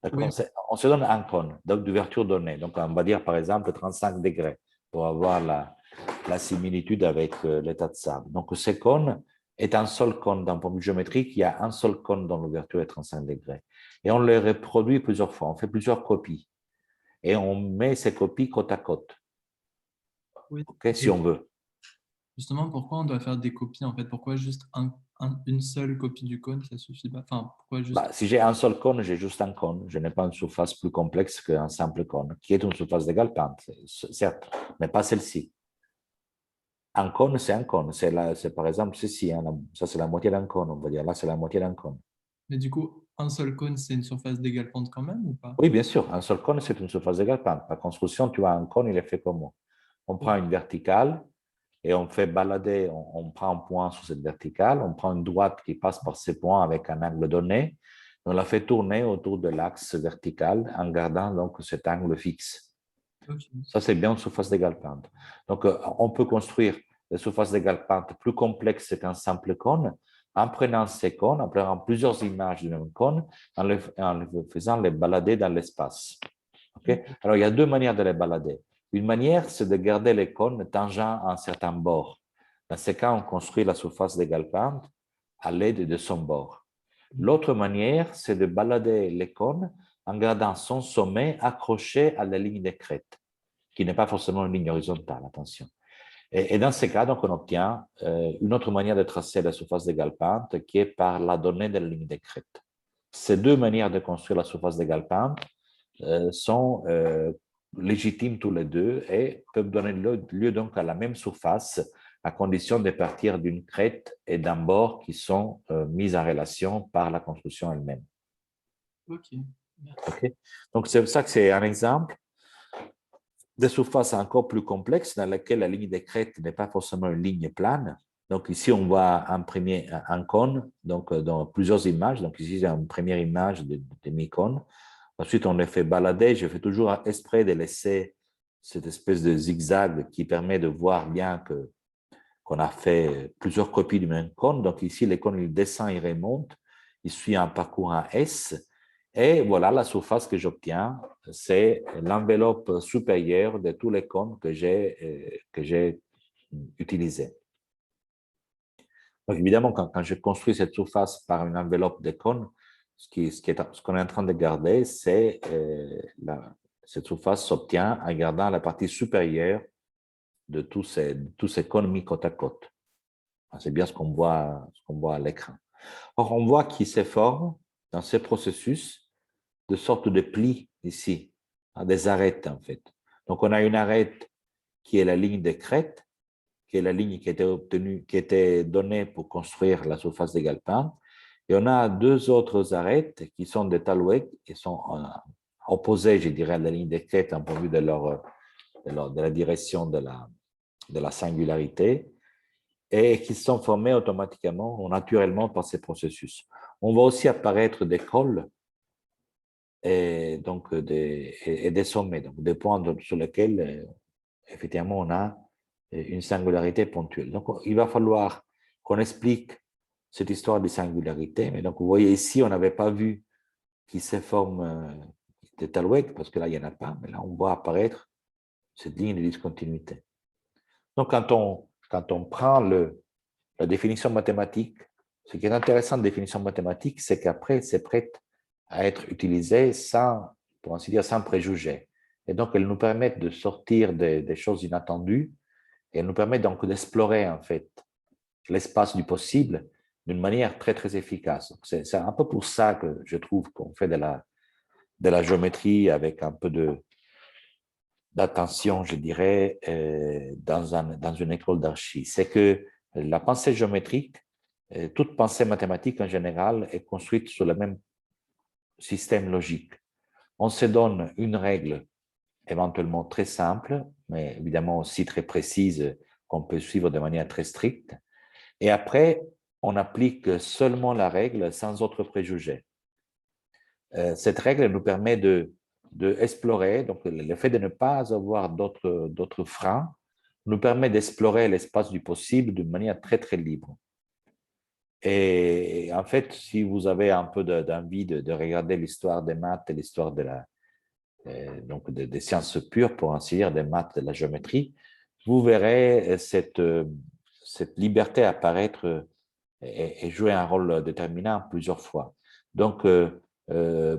Oui, D'accord? On se donne un cône, donc d'ouverture donnée. Donc on va dire par exemple 35 degrés pour avoir la similitude avec l'état de sable. Donc ce cône est un seul cône d'un point de vue géométrique, il y a un seul cône dont l'ouverture est 35 degrés. Et on le reproduit plusieurs fois, on fait plusieurs copies. Et on met ces copies côte à côte, oui. okay, si on veut. Justement, pourquoi on doit faire des copies en fait? Pourquoi juste une seule copie du cône, ça suffit pas? Enfin, pourquoi juste. Bah, si j'ai un seul cône, j'ai juste un cône. Je n'ai pas une surface plus complexe qu'un simple cône, qui est une surface d'égale pente, certes, mais pas celle-ci. Un cône, c'est un cône. C'est par exemple ceci. Hein, ça, c'est la moitié d'un cône, on va dire. Là, c'est la moitié d'un cône. Mais du coup, un seul cône, c'est une surface d'égale pente quand même ou pas? Oui, bien sûr. Un seul cône, c'est une surface d'égale pente. Par construction, tu vois, un cône, il est fait comment? On prend Ok. une verticale et on fait balader, on prend un point sur cette verticale, on prend une droite qui passe par ces points avec un angle donné, on la fait tourner autour de l'axe vertical en gardant donc cet angle fixe. Ok. Ça, c'est bien une surface d'égale pente. Donc, on peut construire des surfaces d'égale pente plus complexes qu'un simple cône en prenant ces cônes, en prenant plusieurs images du même cône, en les faisant les balader dans l'espace. Okay? Alors, il y a deux manières de les balader. Une manière, c'est de garder les cônes tangents à un certain bord. Dans ce cas, on construit la surface d'égale pente à l'aide de son bord. L'autre manière, c'est de balader les cônes en gardant son sommet accroché à la ligne de crête, qui n'est pas forcément une ligne horizontale, attention. Et dans ce cas, donc, on obtient une autre manière de tracer la surface d'égale pente qui est par la donnée de la ligne de crête. Ces deux manières de construire la surface d'égale pente sont légitimes tous les deux et peuvent donner lieu donc à la même surface à condition de partir d'une crête et d'un bord qui sont mis en relation par la construction elle-même. Ok. Okay. Donc, c'est pour ça que c'est un exemple de surface encore plus complexe dans laquelle la ligne de crête n'est pas forcément une ligne plane. Donc, ici, on va imprimer un cône donc, dans plusieurs images. Donc, ici, j'ai une première image de mi-cône. Ensuite, on les fait balader. Je fais toujours exprès de laisser cette espèce de zigzag qui permet de voir bien qu'on a fait plusieurs copies du même cône. Donc ici, le cône, il descend, il remonte. Il suit un parcours en S. Et voilà, la surface que j'obtiens, c'est l'enveloppe supérieure de tous les cônes que j'ai utilisés. Donc évidemment, quand je construis cette surface par une enveloppe de cônes, ce qu'on est en train de garder, c'est cette surface s'obtient en gardant la partie supérieure de tous ces cônes mis côte à côte. C'est bien ce qu'on voit à l'écran. Or, on voit qu'il se forme dans ce processus de sorte de plis ici, des arêtes en fait. Donc, on a une arête qui est la ligne de crête, qui est la ligne qui était donnée pour construire la surface d'égale pente. Et on a deux autres arêtes qui sont des talouettes, qui sont opposées, je dirais, à la ligne de crête en point de vue de la direction de la singularité, et qui sont formés automatiquement ou naturellement par ces processus. On va aussi apparaître des cols et, donc des sommets, donc des points sur lesquels, effectivement, on a une singularité ponctuelle. Donc, il va falloir qu'on explique cette histoire de singularité. Mais donc, vous voyez ici, on n'avait pas vu qui se forme des talouettes, parce que là, il n'y en a pas, mais là, on voit apparaître cette ligne de discontinuité. Donc, quand on prend la définition mathématique, ce qui est intéressant de la définition mathématique, c'est qu'après, c'est prêt à être utilisé sans, pour ainsi dire, sans préjugés. Et donc, elles nous permettent de sortir des choses inattendues et elles nous permettent donc d'explorer, en fait, l'espace du possible d'une manière très, très efficace. C'est un peu pour ça que je trouve qu'on fait de la géométrie avec un peu d'attention, je dirais, dans une école d'archi. C'est que la pensée géométrique, toute pensée mathématique en général, est construite sur le même système logique. On se donne une règle éventuellement très simple, mais évidemment aussi très précise, qu'on peut suivre de manière très stricte. Et après, on applique seulement la règle sans autre préjugé. Cette règle nous permet d'explorer, donc le fait de ne pas avoir d'autres freins nous permet d'explorer l'espace du possible d'une manière très, très libre. Et en fait, si vous avez un peu d'envie de regarder l'histoire des maths et l'histoire donc des sciences pures, pour ainsi dire, des maths, de la géométrie, vous verrez cette liberté apparaître et jouer un rôle déterminant plusieurs fois. Donc,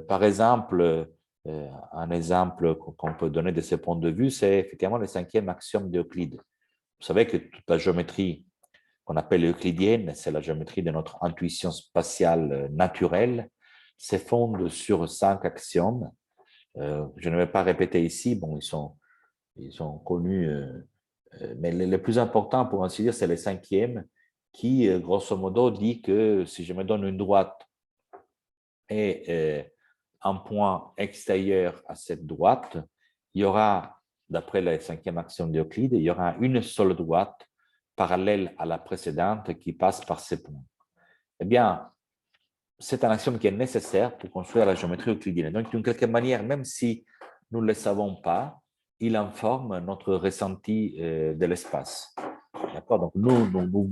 par exemple, un exemple qu'on peut donner de ce point de vue, c'est effectivement le cinquième axiome d'Euclide. Vous savez que toute la géométrie qu'on appelle euclidienne, c'est la géométrie de notre intuition spatiale naturelle, se fonde sur 5 axiomes. Je ne vais pas répéter ici, bon, ils sont connus, mais le plus important, pour ainsi dire, c'est le cinquième, qui, grosso modo, dit que si je me donne une droite et un point extérieur à cette droite, il y aura, d'après le cinquième axiome d'Euclide, il y aura une seule droite parallèle à la précédente qui passe par ces points. Eh bien, c'est un axiome qui est nécessaire pour construire la géométrie euclidienne. Donc, d'une quelque manière, même si nous ne le savons pas, il informe notre ressenti de l'espace. D'accord? Donc, nous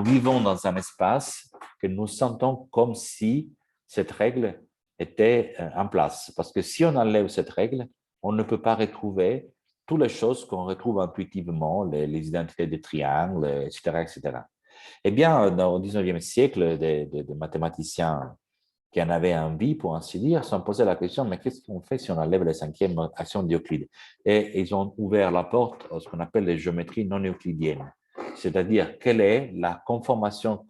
vivons dans un espace que nous sentons comme si cette règle était en place. Parce que si on enlève cette règle, on ne peut pas retrouver toutes les choses qu'on retrouve intuitivement, les identités des triangles, etc., etc. Eh bien, au 19e siècle, des mathématiciens qui en avaient envie, pour ainsi dire, se sont posé la question, mais qu'est-ce qu'on fait si on enlève les cinquièmes actions d'Euclide? Et ils ont ouvert la porte à ce qu'on appelle les géométries non euclidiennes, c'est-à-dire quelle est la conformation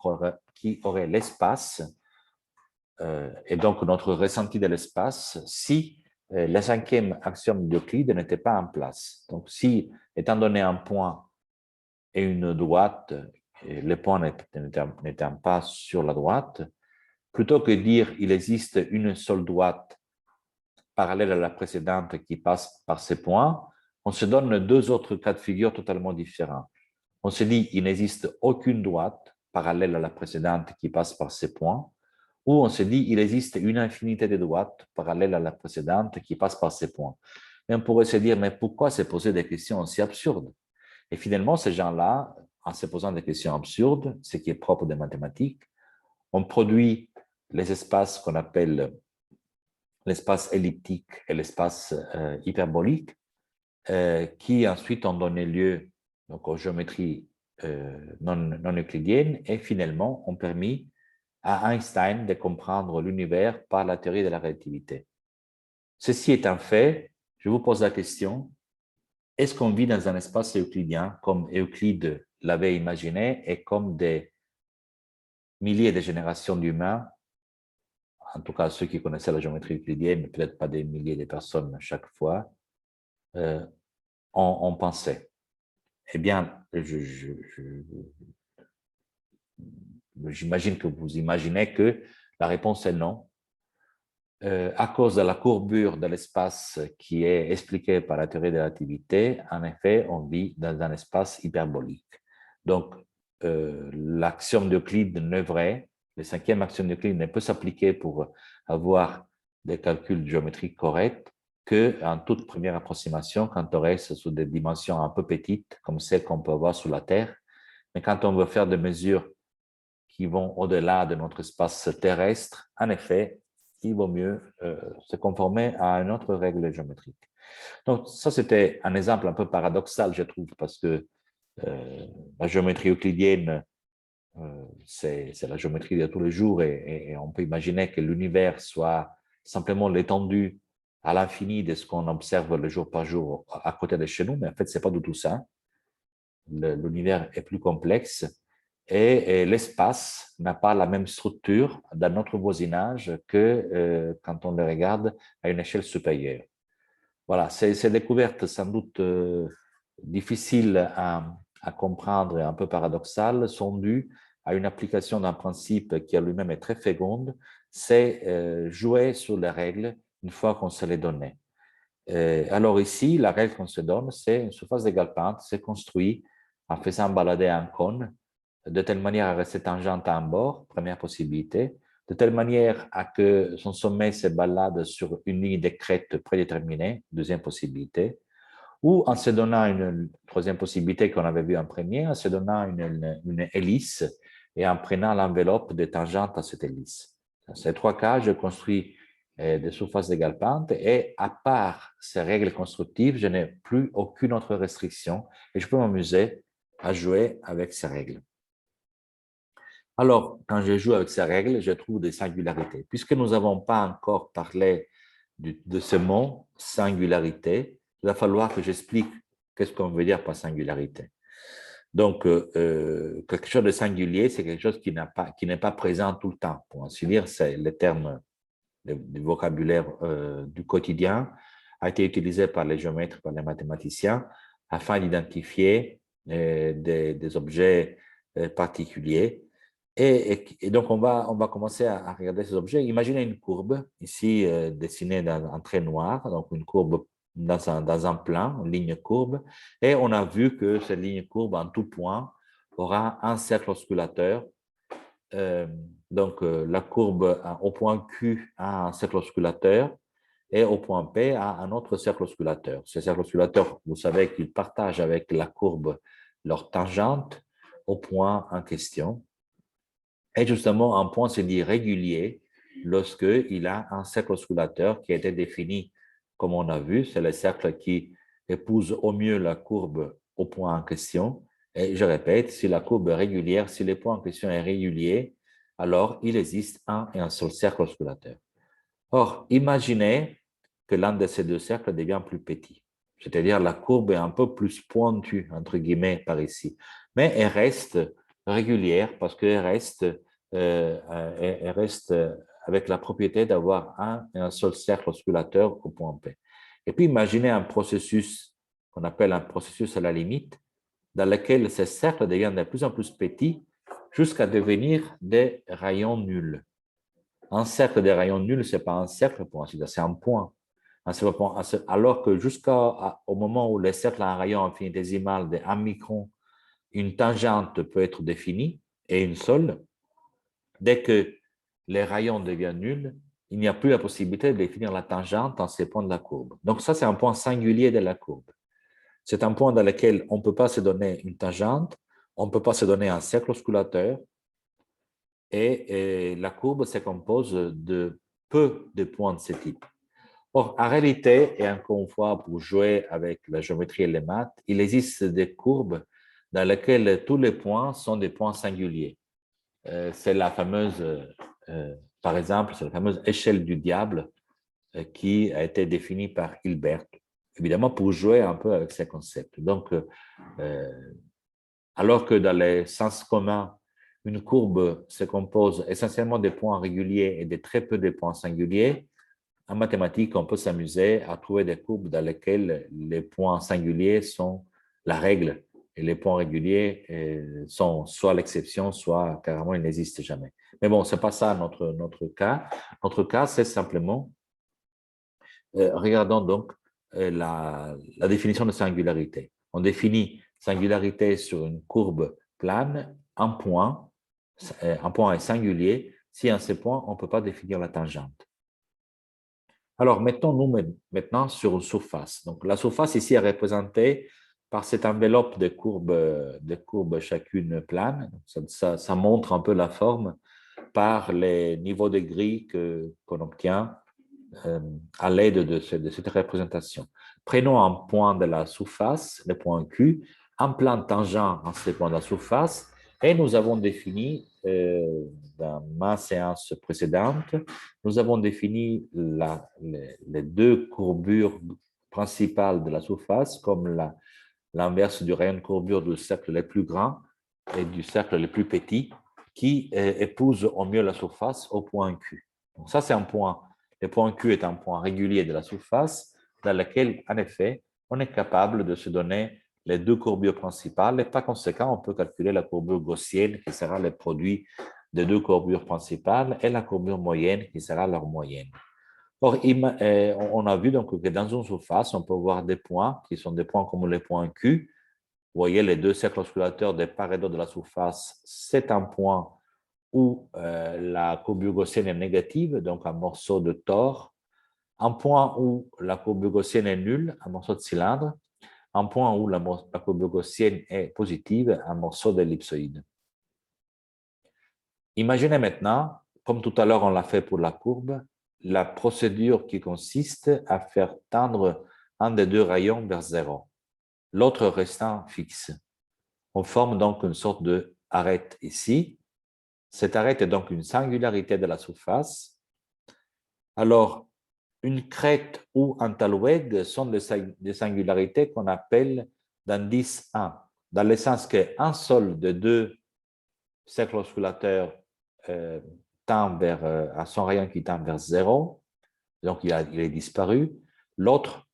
qui aurait l'espace, et donc notre ressenti de l'espace, si le cinquième axiome d'Euclide n'était pas en place. Donc, si, étant donné un point et une droite, et le point n'étant pas sur la droite, plutôt que dire il existe une seule droite parallèle à la précédente qui passe par ces points, on se donne deux autres cas de figure totalement différents. On se dit il n'existe aucune droite parallèle à la précédente qui passe par ces points, ou on se dit il existe une infinité de droites parallèles à la précédente qui passe par ces points. Et on pourrait se dire, mais pourquoi se poser des questions aussi absurdes? Et finalement, ces gens-là, en se posant des questions absurdes, ce qui est propre des mathématiques, on produit les espaces qu'on appelle l'espace elliptique et l'espace hyperbolique, qui ensuite ont donné lieu donc, aux géométries non euclidiennes et finalement ont permis à Einstein de comprendre l'univers par la théorie de la relativité. Ceci étant fait, je vous pose la question, est-ce qu'on vit dans un espace euclidien comme Euclide l'avait imaginé et comme des milliers de générations d'humains, en tout cas ceux qui connaissaient la géométrie euclidienne, peut-être pas des milliers de personnes chaque fois, on pensait? Eh bien, j'imagine que vous imaginez que la réponse est non. À cause de la courbure de l'espace qui est expliquée par la théorie de la relativité, en effet, on vit dans un espace hyperbolique. Donc, l'axiome d'Euclide n'est vrai, le cinquième axiome d'Euclide ne peut s'appliquer pour avoir des calculs géométriques corrects qu'en toute première approximation, quand on reste sous des dimensions un peu petites, comme celles qu'on peut avoir sur la Terre. Mais quand on veut faire des mesures qui vont au-delà de notre espace terrestre, en effet, il vaut mieux se conformer à une autre règle géométrique. Donc, ça, c'était un exemple un peu paradoxal, je trouve, parce que la géométrie euclidienne, c'est la géométrie de tous les jours et on peut imaginer que l'univers soit simplement l'étendue à l'infini de ce qu'on observe le jour par jour à côté de chez nous, mais en fait, ce n'est pas du tout ça. L'univers est plus complexe et l'espace n'a pas la même structure dans notre voisinage que quand on le regarde à une échelle supérieure. Voilà, ces découvertes sans doute difficiles à comprendre et un peu paradoxales sont dues à une application d'un principe qui à lui-même est très féconde, c'est jouer sur les règles une fois qu'on se les donnait. Alors ici, la règle qu'on se donne, c'est une surface égale pente, c'est construit en faisant balader un cône de telle manière à rester tangente à un bord, première possibilité, de telle manière à que son sommet se balade sur une ligne de crête prédéterminée, deuxième possibilité, ou en se donnant une troisième possibilité qu'on avait vue en premier, en se donnant une hélice et en prenant l'enveloppe des tangentes à cette hélice. Dans ces trois cas, je construis des surfaces d'égale pente et à part ces règles constructives, je n'ai plus aucune autre restriction et je peux m'amuser à jouer avec ces règles. Alors, quand je joue avec ces règles, je trouve des singularités. Puisque nous n'avons pas encore parlé de ce mot singularité, il va falloir que j'explique qu'est-ce qu'on veut dire par singularité. Donc, quelque chose de singulier, c'est quelque chose qui n'est pas présent tout le temps. Pour ainsi dire, c'est le terme du vocabulaire du quotidien, a été utilisé par les géomètres, par les mathématiciens, afin d'identifier des objets particuliers. Et donc, on va commencer à regarder ces objets. Imaginez une courbe, ici dessinée en trait noir, donc une courbe dans un plan, une ligne courbe, et on a vu que cette ligne courbe, en tout point, aura un cercle osculateur. Donc, la courbe au point Q a un cercle osculateur et au point P a un autre cercle osculateur. Ce cercle osculateur, vous savez qu'il partage avec la courbe leur tangente au point en question. Et justement, un point se dit régulier lorsqu'il a un cercle osculateur qui a été défini, comme on a vu, c'est le cercle qui épouse au mieux la courbe au point en question. Et je répète, si la courbe est régulière, si le point en question est régulier, alors il existe un et un seul cercle osculateur. Or, imaginez que l'un de ces deux cercles devient plus petit, c'est-à-dire la courbe est un peu plus pointue, entre guillemets, par ici, mais elle reste régulière parce elle reste avec la propriété d'avoir un et un seul cercle osculateur au point P. Et puis, imaginez un processus qu'on appelle un processus à la limite, dans lequel ces cercles deviennent de plus en plus petits jusqu'à devenir des rayons nuls. Un cercle de rayons nuls, ce n'est pas un cercle pour ainsi dire, c'est un point. Alors que jusqu'au moment où le cercle a un rayon infinitésimal de 1 micron, une tangente peut être définie, et une seule. Dès que les rayons deviennent nuls, il n'y a plus la possibilité de définir la tangente en ces points de la courbe. Donc ça, c'est un point singulier de la courbe. C'est un point dans lequel on ne peut pas se donner une tangente, on ne peut pas se donner un cercle osculateur, et la courbe se compose de peu de points de ce type. Or, en réalité, et encore une fois, pour jouer avec la géométrie et les maths, il existe des courbes dans lesquelles tous les points sont des points singuliers. C'est la fameuse, par exemple, c'est la fameuse échelle du diable qui a été définie par Hilbert, évidemment pour jouer un peu avec ces concepts. Donc, alors que dans les sens communs, une courbe se compose essentiellement des points réguliers et de très peu de points singuliers, en mathématiques, on peut s'amuser à trouver des courbes dans lesquelles les points singuliers sont la règle et les points réguliers sont soit l'exception, soit carrément ils n'existent jamais. Mais bon, ce n'est pas ça notre cas. Notre cas, c'est simplement, regardons donc la définition de singularité. On définit singularité sur une courbe plane, un point est singulier si en ce point, on ne peut pas définir la tangente. Alors, mettons-nous maintenant sur une surface. Donc, la surface ici est représentée par cette enveloppe de courbes chacune plane. Ça montre un peu la forme par les niveaux de gris qu'on obtient à l'aide de cette représentation. Prenons un point de la surface, le point Q, un plan tangent à ce point de la surface, et nous avons défini, dans ma séance précédente, nous avons défini les deux courbures principales de la surface comme l'inverse du rayon de courbure du cercle le plus grand et du cercle le plus petit qui épouse au mieux la surface au point Q. Donc ça, c'est un point. Le point Q est un point régulier de la surface dans lequel, en effet, on est capable de se donner les deux courbures principales et par conséquent, on peut calculer la courbure gaussienne qui sera le produit des deux courbures principales et la courbure moyenne qui sera leur moyenne. Or, on a vu donc que dans une surface, on peut voir des points qui sont des points comme les points Q. Vous voyez les deux cercles osculateurs de part et d'autre de la surface, c'est un point où la courbure gaussienne est négative, donc un morceau de tore, un point où la courbure gaussienne est nulle, un morceau de cylindre, un point où la courbure gaussienne est positive, un morceau d'ellipsoïde. Imaginez maintenant, comme tout à l'heure on l'a fait pour la courbe, la procédure qui consiste à faire tendre un des deux rayons vers 0, l'autre restant fixe. On forme donc une sorte de arête ici. Cette arête est donc une singularité de la surface. Alors, une crête ou un talweg sont des singularités qu'on appelle d'indice 1, dans le sens qu'un seul de deux cercles osculateurs tend à son rayon qui tend vers 0, donc il est disparu. L'autre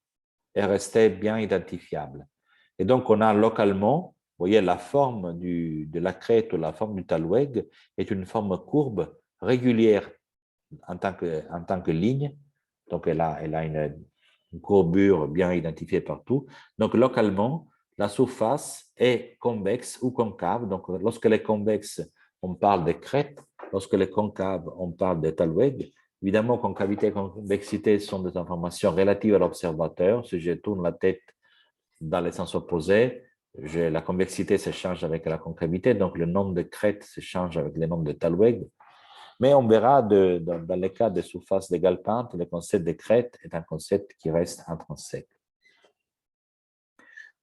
est resté bien identifiable. Et donc, on a localement, vous voyez, la forme de la crête ou la forme du talweg est une forme courbe régulière en tant que ligne. Donc, elle a une courbure bien identifiée partout. Donc, localement, la surface est convexe ou concave. Donc, lorsque elle est convexe, on parle de crête. Lorsque elle est concave, on parle de talweg. Évidemment, concavité et convexité sont des informations relatives à l'observateur. Si je tourne la tête dans le sens opposé, la convexité se change avec la concavité, donc le nombre de crêtes se change avec le nombre de talweg. Mais on verra dans le cas des surfaces d'égale pente, le concept de crête est un concept qui reste intrinsèque.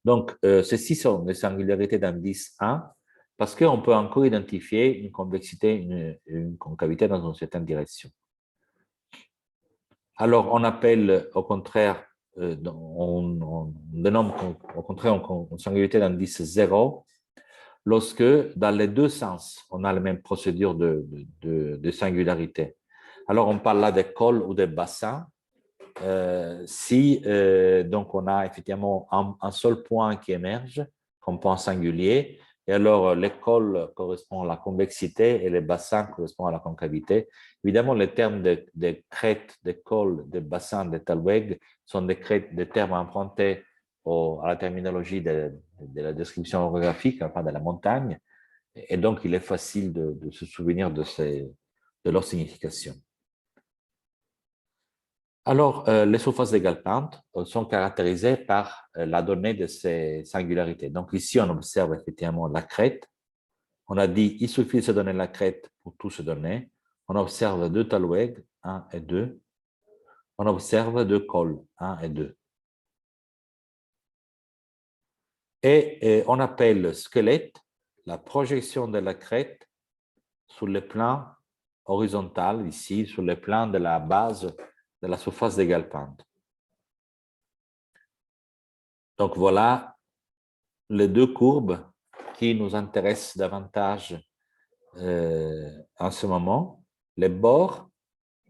Donc, ceci sont les singularités d'indice 1 parce qu'on peut encore identifier une convexité, une concavité dans une certaine direction. Alors, on appelle au contraire, on dénomme au contraire une singularité d'indice 0 lorsque dans les deux sens, on a la même procédure de singularité. Alors, on parle là des cols ou des bassins. Si donc on a effectivement un seul point qui émerge comme point singulier, et alors l'école correspond à la convexité et les bassins correspondent à la concavité. Évidemment, les termes de crête, de col, de bassin, de talweg sont des termes empruntés à la terminologie de la description orographique, enfin de la montagne, et donc il est facile de se souvenir de leur signification. Alors, les surfaces d'égal-pente sont caractérisées par la donnée de ces singularités. Donc, ici, on observe effectivement la crête. On a dit il suffit de se donner la crête pour tout se donner. On observe deux talweg, 1 et 2. On observe deux cols, 1 et 2. Et on appelle squelette la projection de la crête sur le plan horizontal, ici, sur le plan de la base de la surface d'égal-pente. Donc, voilà les deux courbes qui nous intéressent davantage en ce moment. Les bords,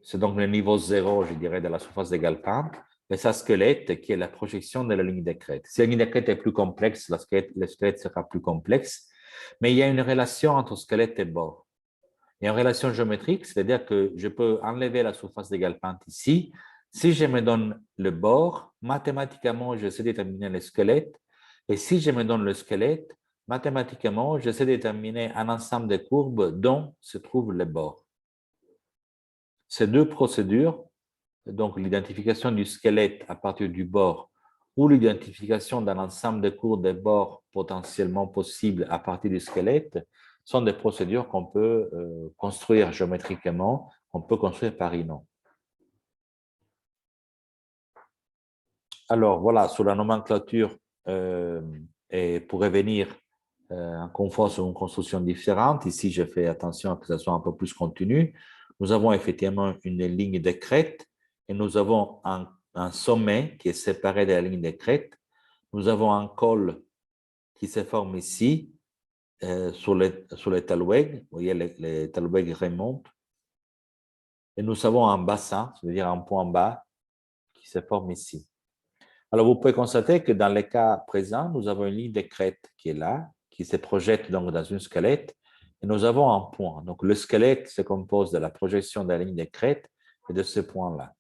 c'est donc le niveau 0, je dirais, de la surface d'égal-pente, et sa squelette, qui est la projection de la ligne de crête. Si la ligne de crête est plus complexe, le squelette sera plus complexe, mais il y a une relation entre squelette et bord. Il y a une relation géométrique, c'est-à-dire que je peux enlever la surface d'égal-pente ici. Si je me donne le bord, mathématiquement, je sais déterminer le squelette. Et si je me donne le squelette, mathématiquement, je sais déterminer un ensemble de courbes dont se trouvent les bords. Ces deux procédures, donc l'identification du squelette à partir du bord ou l'identification d'un ensemble de courbes des bords potentiellement possibles à partir du squelette, sont des procédures qu'on peut construire géométriquement, qu'on peut construire par INO. Alors voilà, sur la nomenclature, et pour revenir en confort sur une construction différente, ici je fais attention à que ce soit un peu plus continu. Nous avons effectivement une ligne de crête et nous avons un sommet qui est séparé de la ligne de crête. Nous avons un col qui se forme ici sur les talweg. Vous voyez, les talweg remontent. Et nous avons un bassin, c'est-à-dire un point bas qui se forme ici. Alors, vous pouvez constater que dans le cas présent, nous avons une ligne de crête qui est là, qui se projette donc dans une squelette, et nous avons un point. Donc, le squelette se compose de la projection de la ligne de crête et de ce point-là.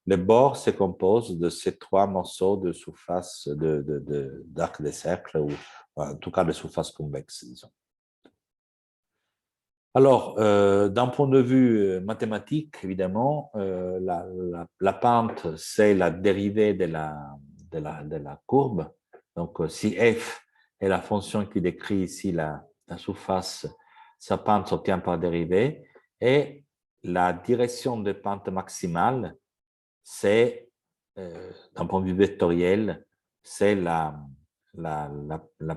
Le bord se compose de ces trois morceaux de surface d'arc de cercle, ou en tout cas de surface convexe, disons. Alors, d'un point de vue mathématique, évidemment, la pente, c'est la dérivée de la courbe. Donc, si f est la fonction qui décrit ici la surface, sa pente s'obtient par dérivée. Et la direction de pente maximale, c'est, d'un point de vue vectoriel, c'est la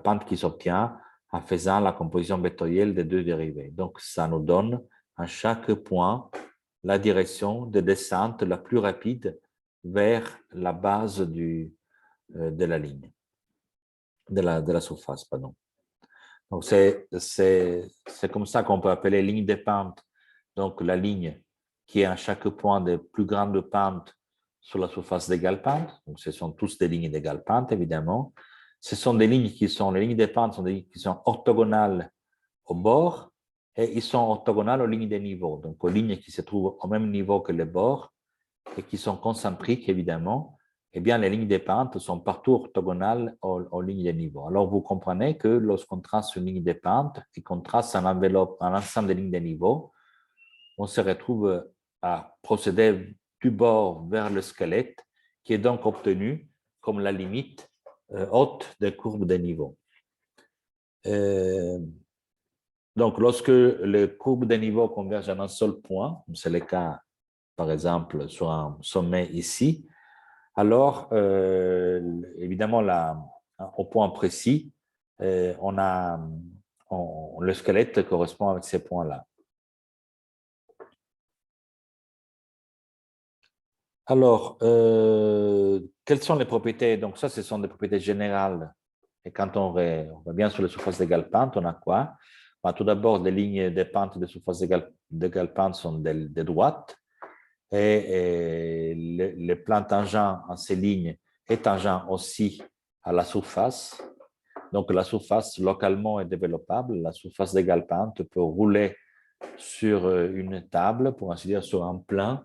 pente qui s'obtient en faisant la composition vectorielle des deux dérivés. Donc, ça nous donne à chaque point la direction de descente la plus rapide vers la base de la ligne, de la surface, pardon. Donc, c'est comme ça qu'on peut appeler ligne de pente. Donc, la ligne qui est à chaque point de plus grande pente sur la surface d'égale pente. Donc, ce sont tous des lignes d'égale pente, évidemment. Ce sont des lignes les lignes de pente sont des lignes qui sont orthogonales au bord et ils sont orthogonales aux lignes de niveau. Donc, aux lignes qui se trouvent au même niveau que les bords et qui sont concentriques, évidemment. Eh bien, les lignes de pente sont partout orthogonales aux lignes de niveau. Alors, vous comprenez que lorsqu'on trace une ligne de pente et qu'on trace un ensemble de lignes de niveau, on se retrouve à procéder du bord vers le squelette, qui est donc obtenu comme la limite haute des courbes de niveau. Donc, lorsque les courbes de niveau convergent en un seul point, c'est le cas, par exemple, sur un sommet ici, alors, évidemment, au point précis, le squelette correspond avec ces points-là. Alors, quelles sont les propriétés? Donc, ça, ce sont des propriétés générales. Et quand on revient sur les surfaces d'égale pente, on a quoi? Ben, tout d'abord, les lignes de pente de surface d'égale pente sont des droites. Et le plan tangent en ces lignes est tangent aussi à la surface. Donc, la surface localement est développable. La surface d'égale pente peut rouler sur une table, pour ainsi dire, sur un plan,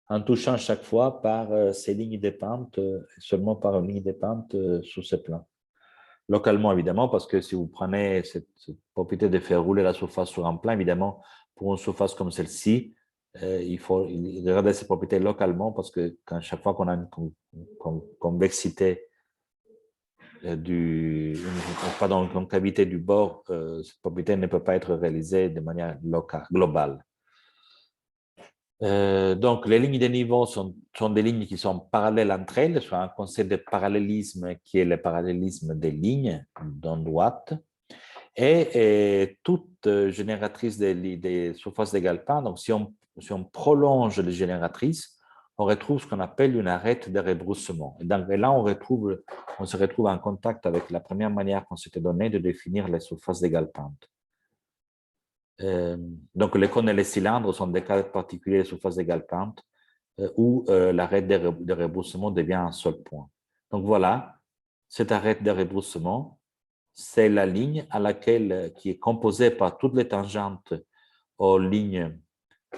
en touchant chaque fois par ces lignes de pente, seulement par une ligne de pente sur ce plan. Localement, évidemment, parce que si vous prenez cette propriété de faire rouler la surface sur un plan, évidemment, pour une surface comme celle-ci, il faut regarder ces propriétés localement parce que chaque fois qu'on a une convexité une concavité du bord, cette propriété ne peut pas être réalisée de manière globale. Donc, les lignes de niveau sont des lignes qui sont parallèles entre elles, soit un concept de parallélisme qui est le parallélisme des lignes d'une droite. Et toute génératrice des surfaces d'égale pente, donc si on prolonge les génératrices, on retrouve ce qu'on appelle une arête de rebroussement. Et là, on se retrouve en contact avec la première manière qu'on s'était donnée de définir les surfaces d'égale pente. Donc, les cônes et les cylindres sont des cas particuliers de surfaces d'égale pente où l'arête de rebroussement devient un seul point. Donc, voilà, cette arête de rebroussement, c'est la ligne qui est composée par toutes les tangentes aux lignes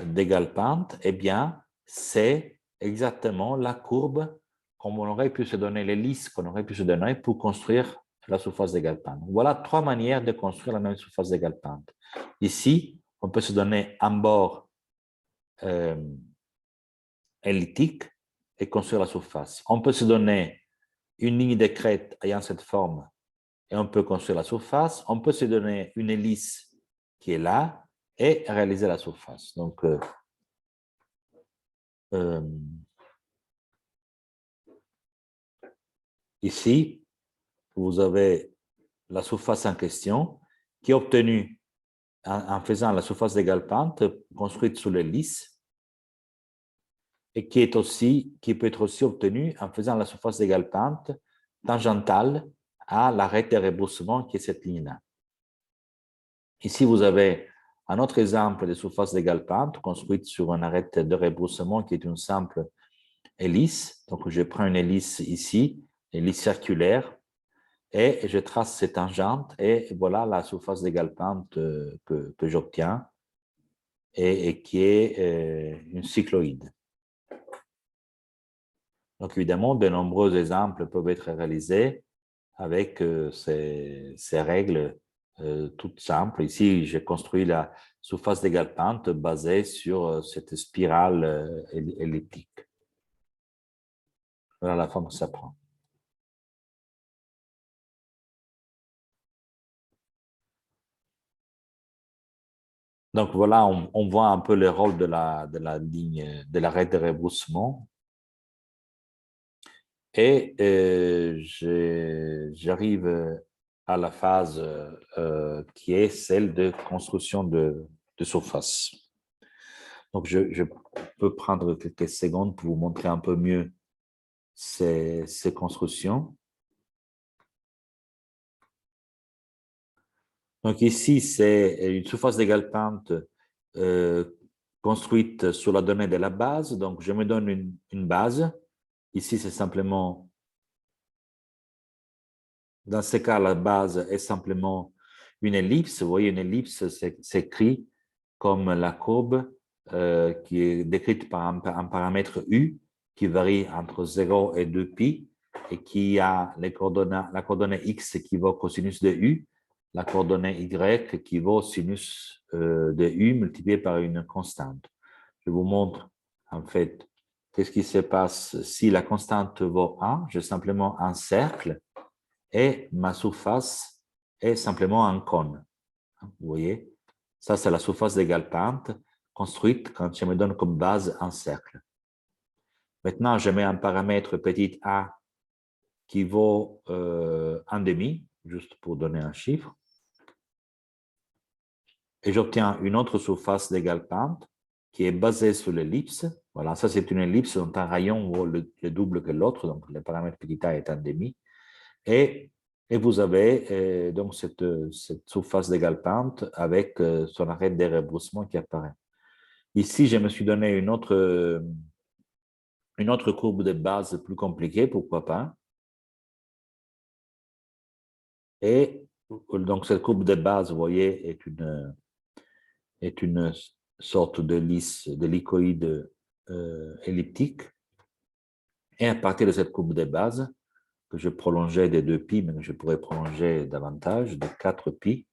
d'égale pente. Eh bien, c'est exactement la courbe comme on aurait pu se donner, l'hélice qu'on aurait pu se donner pour construire la surface d'égale pente. Voilà 3 manières de construire la même surface d'égale pente. Ici, on peut se donner un bord elliptique et construire la surface. On peut se donner une ligne de crête ayant cette forme et on peut construire la surface. On peut se donner une hélice qui est là et réaliser la surface. Donc, ici, vous avez la surface en question qui est obtenue en faisant la surface d'égale pente construite sur l'hélice et qui peut être aussi obtenue en faisant la surface d'égale pente tangentale à l'arête de rebroussement qui est cette ligne-là. Ici, vous avez un autre exemple de surface d'égale pente construite sur une arête de rebroussement qui est une simple hélice. Donc, je prends une hélice ici, hélice circulaire, et je trace ces tangentes et voilà la surface d'égale pente que j'obtiens et qui est une cycloïde. Donc, évidemment, de nombreux exemples peuvent être réalisés avec ces règles toutes simples. Ici, j'ai construit la surface d'égale pente basée sur cette spirale elliptique. Voilà la forme que ça prend. Donc, voilà, on voit un peu le rôle de la ligne, de l'arête de rebroussement. Et j'arrive à la phase qui est celle de construction de surface. Donc, je peux prendre quelques secondes pour vous montrer un peu mieux ces constructions. Donc, ici, c'est une surface d'égale pente construite sur la donnée de la base. Donc, je me donne une base. Ici, c'est simplement, dans ce cas, la base est simplement une ellipse. Vous voyez, une ellipse s'écrit comme la courbe qui est décrite par un paramètre U qui varie entre 0 et 2π et qui a la coordonnée X qui vaut cosinus de U, la coordonnée Y qui vaut sinus de U multiplié par une constante. Je vous montre en fait qu'est-ce qui se passe si la constante vaut 1. J'ai simplement un cercle et ma surface est simplement un cône. Vous voyez, ça c'est la surface d'égale pente construite quand je me donne comme base un cercle. Maintenant, je mets un paramètre petit a qui vaut 1,5, juste pour donner un chiffre. Et j'obtiens une autre surface d'égale pente qui est basée sur l'ellipse. Voilà, ça c'est une ellipse dont un rayon vaut le double que l'autre, donc le paramètre θ est 1,5. Et vous avez donc cette surface d'égale pente avec son arrêt de rebroussement qui apparaît. Ici, je me suis donné une autre courbe de base plus compliquée, pourquoi pas. Et donc, cette courbe de base, vous voyez, est une sorte de lisse, de licoïde elliptique. Et à partir de cette courbe de base, que je prolongeais des 2π, mais que je pourrais prolonger davantage, de 4π.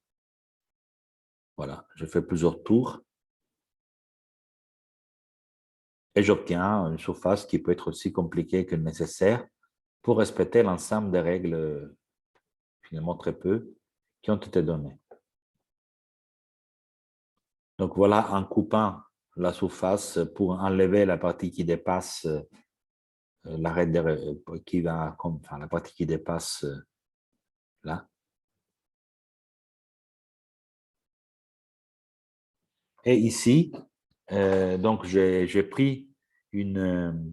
Voilà, je fais plusieurs tours. Et j'obtiens une surface qui peut être aussi compliquée que nécessaire pour respecter l'ensemble des règles, finalement très peu, qui ont été données. Donc voilà, en coupant la surface pour enlever la partie qui dépasse l'arrêt qui va, enfin, la partie qui dépasse là. Et ici, donc j'ai pris une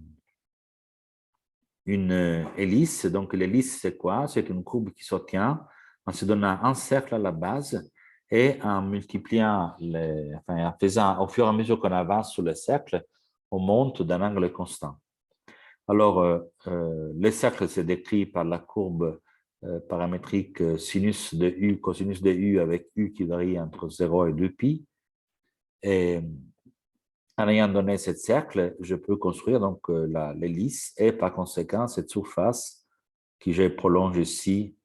hélice. Donc l'hélice, c'est quoi? C'est une courbe qui s'obtient en se donnant un cercle à la base et en multipliant, enfin, en faisant, au fur et à mesure qu'on avance sur le cercle, on monte d'un angle constant. Alors, le cercle, c'est décrit par la courbe paramétrique sinus de U, cosinus de U avec U qui varie entre 0 et 2π. Et en ayant donné ce cercle, je peux construire donc l'hélice et par conséquent, cette surface que je prolonge ici,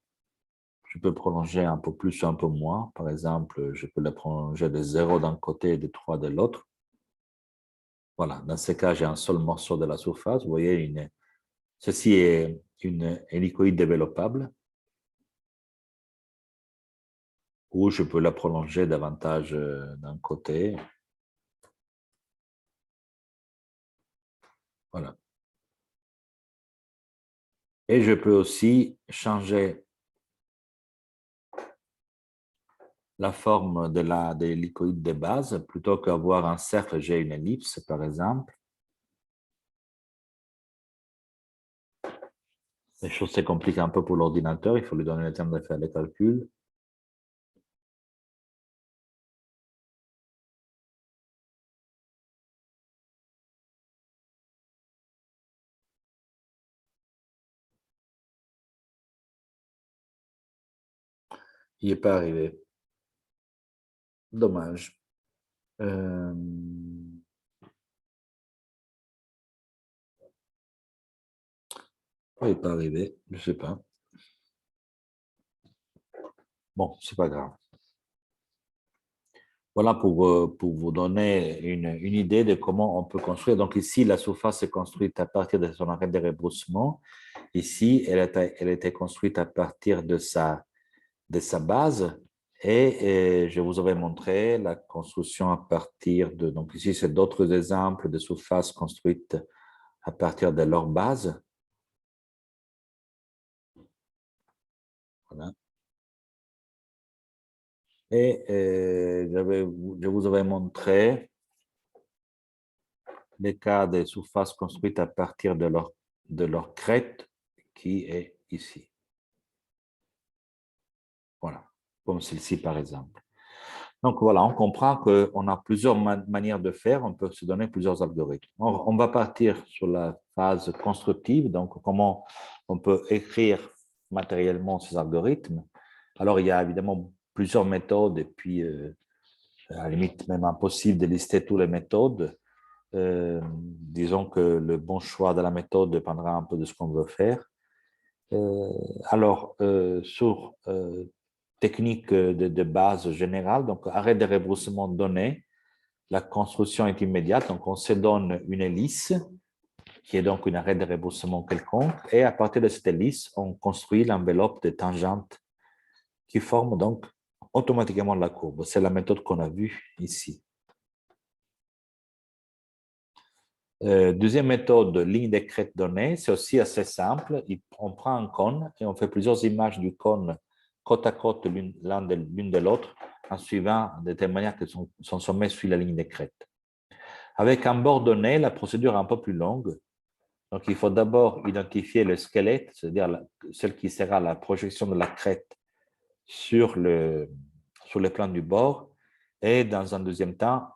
je peux prolonger un peu plus ou un peu moins. Par exemple, je peux la prolonger de 0 d'un côté et de 3 de l'autre. Voilà, dans ce cas, j'ai un seul morceau de la surface. Vous voyez, ceci est une hélicoïde développable ou je peux la prolonger davantage d'un côté. Voilà. Et je peux aussi changer la forme de l'hélicoïde de base. Plutôt qu'avoir un cercle, j'ai une ellipse, par exemple. Les choses se compliquent un peu pour l'ordinateur. Il faut lui donner le temps de faire les calculs. Il n'est pas arrivé. Dommage. Il n'est pas arrivé. Je ne sais pas. Bon, c'est pas grave. Voilà pour vous donner une idée de comment on peut construire. Donc ici, la surface est construite à partir de son arrêt de rebroussement. Ici, elle a été construite à partir de sa base. Et je vous avais montré la construction à partir de... Donc ici, c'est d'autres exemples de surfaces construites à partir de leur base. Voilà. Et je vous avais montré les cas des surfaces construites à partir de leur crête qui est ici. Voilà, comme celle-ci par exemple. Donc voilà, on comprend qu'on a plusieurs manières de faire, on peut se donner plusieurs algorithmes. On va partir sur la phase constructive, donc comment on peut écrire matériellement ces algorithmes. Alors il y a évidemment plusieurs méthodes et puis à la limite même impossible de lister toutes les méthodes. Disons que le bon choix de la méthode dépendra un peu de ce qu'on veut faire. Alors, sur technique de base générale, donc arrêt de rebroussement donné, la construction est immédiate, donc on se donne une hélice, qui est donc une arrêt de rebroussement quelconque, et à partir de cette hélice, on construit l'enveloppe de tangentes qui forme donc automatiquement la courbe. C'est la méthode qu'on a vue ici. Deuxième méthode, ligne de crête donnée, c'est aussi assez simple. On prend un cône et on fait plusieurs images du cône côte à côte l'une de l'autre en suivant de telle manière que son sommet suit la ligne de crête. Avec un bord donné, la procédure est un peu plus longue. Donc, il faut d'abord identifier le squelette, c'est-à-dire celle qui sera la projection de la crête sur le plan du bord. Et dans un deuxième temps,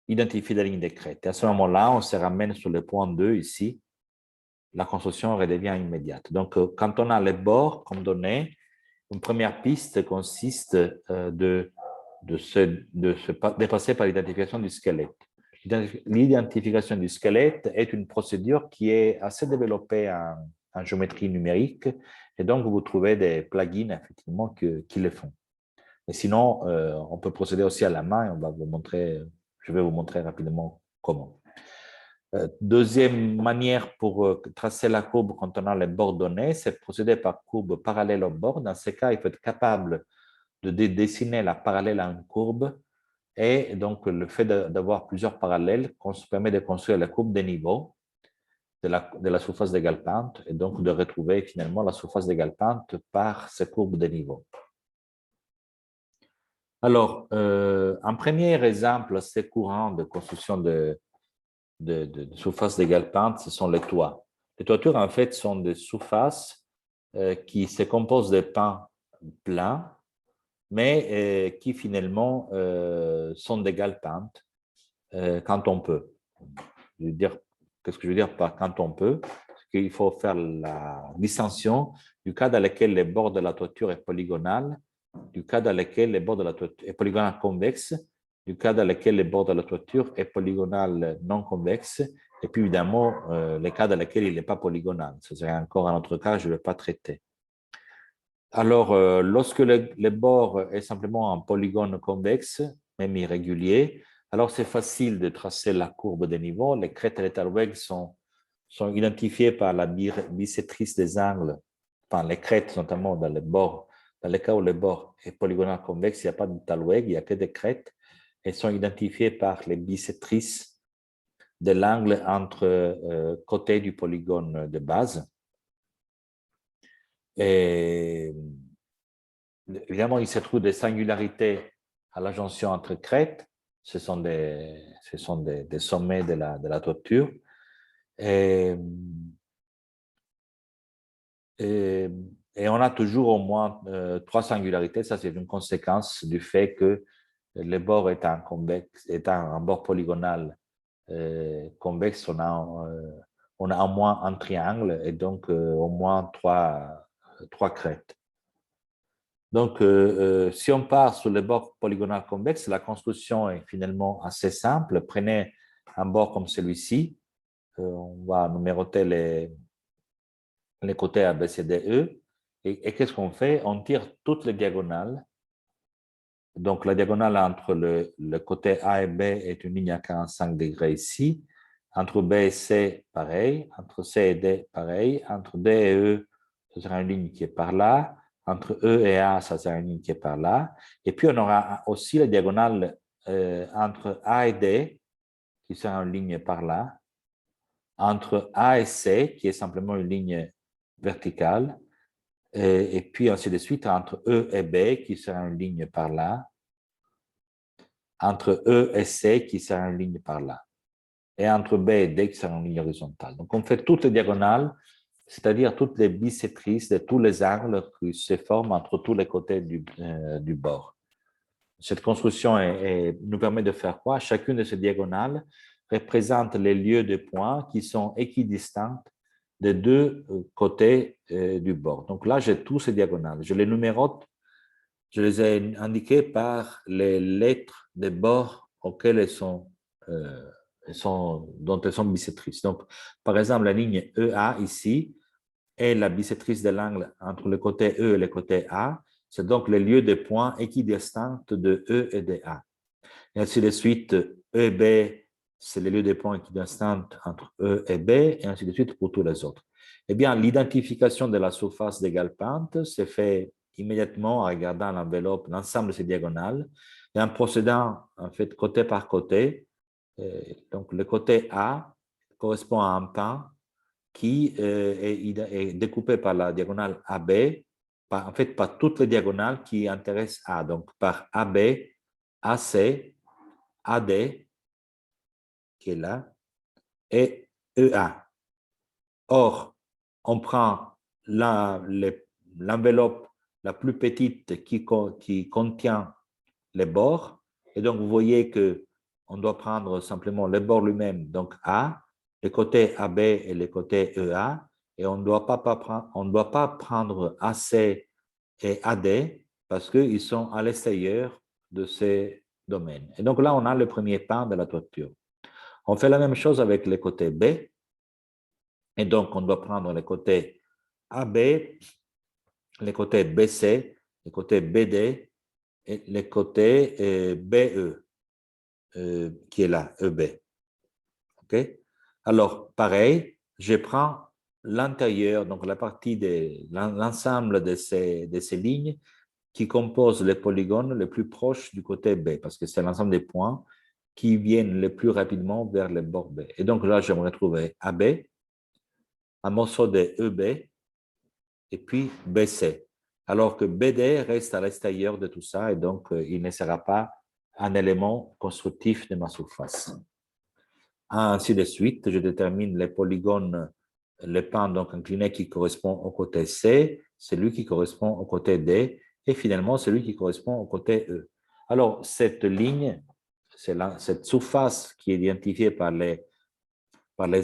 identifier la ligne de crête. Et à ce moment-là, on se ramène sur le point 2 ici. La construction redevient immédiate. Donc, quand on a les bords comme données, une première piste consiste de passer par l'identification du squelette. L'identification du squelette est une procédure qui est assez développée en géométrie numérique et donc vous trouvez des plugins effectivement qui le font. Mais sinon, on peut procéder aussi à la main et je vais vous montrer rapidement comment. Deuxième manière pour tracer la courbe quand on a les bords donnés, c'est de procéder par courbe parallèle au bord. Dans ce cas, il faut être capable de dessiner la parallèle à une courbe. Et donc, le fait d'avoir plusieurs parallèles permet de construire la courbe des niveaux de la surface d'égale pente et donc de retrouver finalement la surface d'égale pente par ces courbes de niveaux. Alors, un premier exemple assez courant de construction de surface d'égale pente, ce sont les toits. Les toitures, en fait, sont des surfaces qui se composent de pans plats, mais qui finalement sont d'égale pente quand on peut. Qu'est-ce que je veux dire par quand on peut? C'est qu'il faut faire la distinction du cas dans lequel le bord de la toiture est polygonal, du cas dans lequel le bord de la toiture est polygonal convexe, du cas dans lequel le bord de la toiture est polygonal non convexe, et puis évidemment, les cas dans lesquels il n'est pas polygonal. Ce serait encore un autre cas, je ne vais pas traiter. Alors, lorsque le bord est simplement un polygone convexe, même irrégulier, alors c'est facile de tracer la courbe des niveaux. Les crêtes et les talwegs sont identifiées par la bisectrice des angles, enfin les crêtes notamment dans les bords. Dans le cas où le bord est polygonal convexe, il n'y a pas de talweg, il n'y a que des crêtes. Elles sont identifiées par les bisectrices de l'angle entre côtés du polygone de base. Et évidemment, il se trouve des singularités à la jonction entre crêtes. Ce sont des sommets de la toiture. Et on a toujours au moins trois singularités. Ça, c'est une conséquence du fait que le bord étant un bord polygonal convexe, on a au moins un triangle et donc au moins trois crêtes. Donc, si on part sur le bord polygonal convexe, la construction est finalement assez simple. Prenez un bord comme celui-ci. On va numéroter les côtés A, B, C, D, E. Et qu'est-ce qu'on fait? On tire toutes les diagonales. Donc, la diagonale entre le côté A et B est une ligne à 45 degrés ici. Entre B et C, pareil. Entre C et D, pareil. Entre D et E, ce sera une ligne qui est par là. Entre E et A, ça sera une ligne qui est par là. Et puis, on aura aussi la diagonale entre A et D, qui sera une ligne par là. Entre A et C, qui est simplement une ligne verticale. Et puis, ainsi de suite, entre E et B, qui sera une ligne par là. Entre E et C, qui sera une ligne par là. Et entre B et D, qui sera une ligne horizontale. Donc, on fait toutes les diagonales, c'est-à-dire toutes les bisectrices de tous les angles qui se forment entre tous les côtés du bord. Cette construction nous permet de faire quoi? Chacune de ces diagonales représente les lieux de points qui sont équidistants des deux côtés du bord. Donc là, j'ai tous ces diagonales. Je les numérote, je les ai indiquées par les lettres des bords auxquelles dont elles sont bisectrices. Donc, par exemple, la ligne EA ici est la bisectrice de l'angle entre le côté E et le côté A. C'est donc le lieu de points équidistants de E et de A. Et ainsi de suite, E et B, c'est le lieu de points équidistants entre E et B, et ainsi de suite pour tous les autres. Eh bien, l'identification de la surface d'égale pente se fait immédiatement en regardant l'enveloppe, l'ensemble de ces diagonales, et en procédant en fait côté par côté. Donc, le côté A correspond à un pan qui est découpé par la diagonale AB, en fait par toutes les diagonales qui intéressent A, donc par AB, AC, AD, qui est là, et EA. Or, on prend l'enveloppe la plus petite qui contient les bords, et donc vous voyez qu'on doit prendre simplement le bord lui-même, donc A, les côtés AB et les côtés EA, et on ne doit pas prendre AC et AD parce qu'ils sont à l'extérieur de ces domaines. Et donc là, on a le premier pan de la toiture. On fait la même chose avec les côtés B, et donc on doit prendre les côtés AB, les côtés BC, les côtés BD et les côtés BE, qui est là, EB. OK? Alors, pareil, je prends l'intérieur, donc la partie de l'ensemble de ces lignes qui composent les polygones les plus proches du côté B, parce que c'est l'ensemble des points qui viennent le plus rapidement vers le bord B. Et donc là, je me retrouve AB, un morceau de EB, et puis BC. Alors que BD reste à l'extérieur de tout ça, et donc il ne sera pas un élément constructif de ma surface. Ainsi de suite, je détermine les polygones, le pan donc incliné qui correspond au côté C, celui qui correspond au côté D, et finalement celui qui correspond au côté E. Alors, cette ligne, cette surface qui est identifiée par les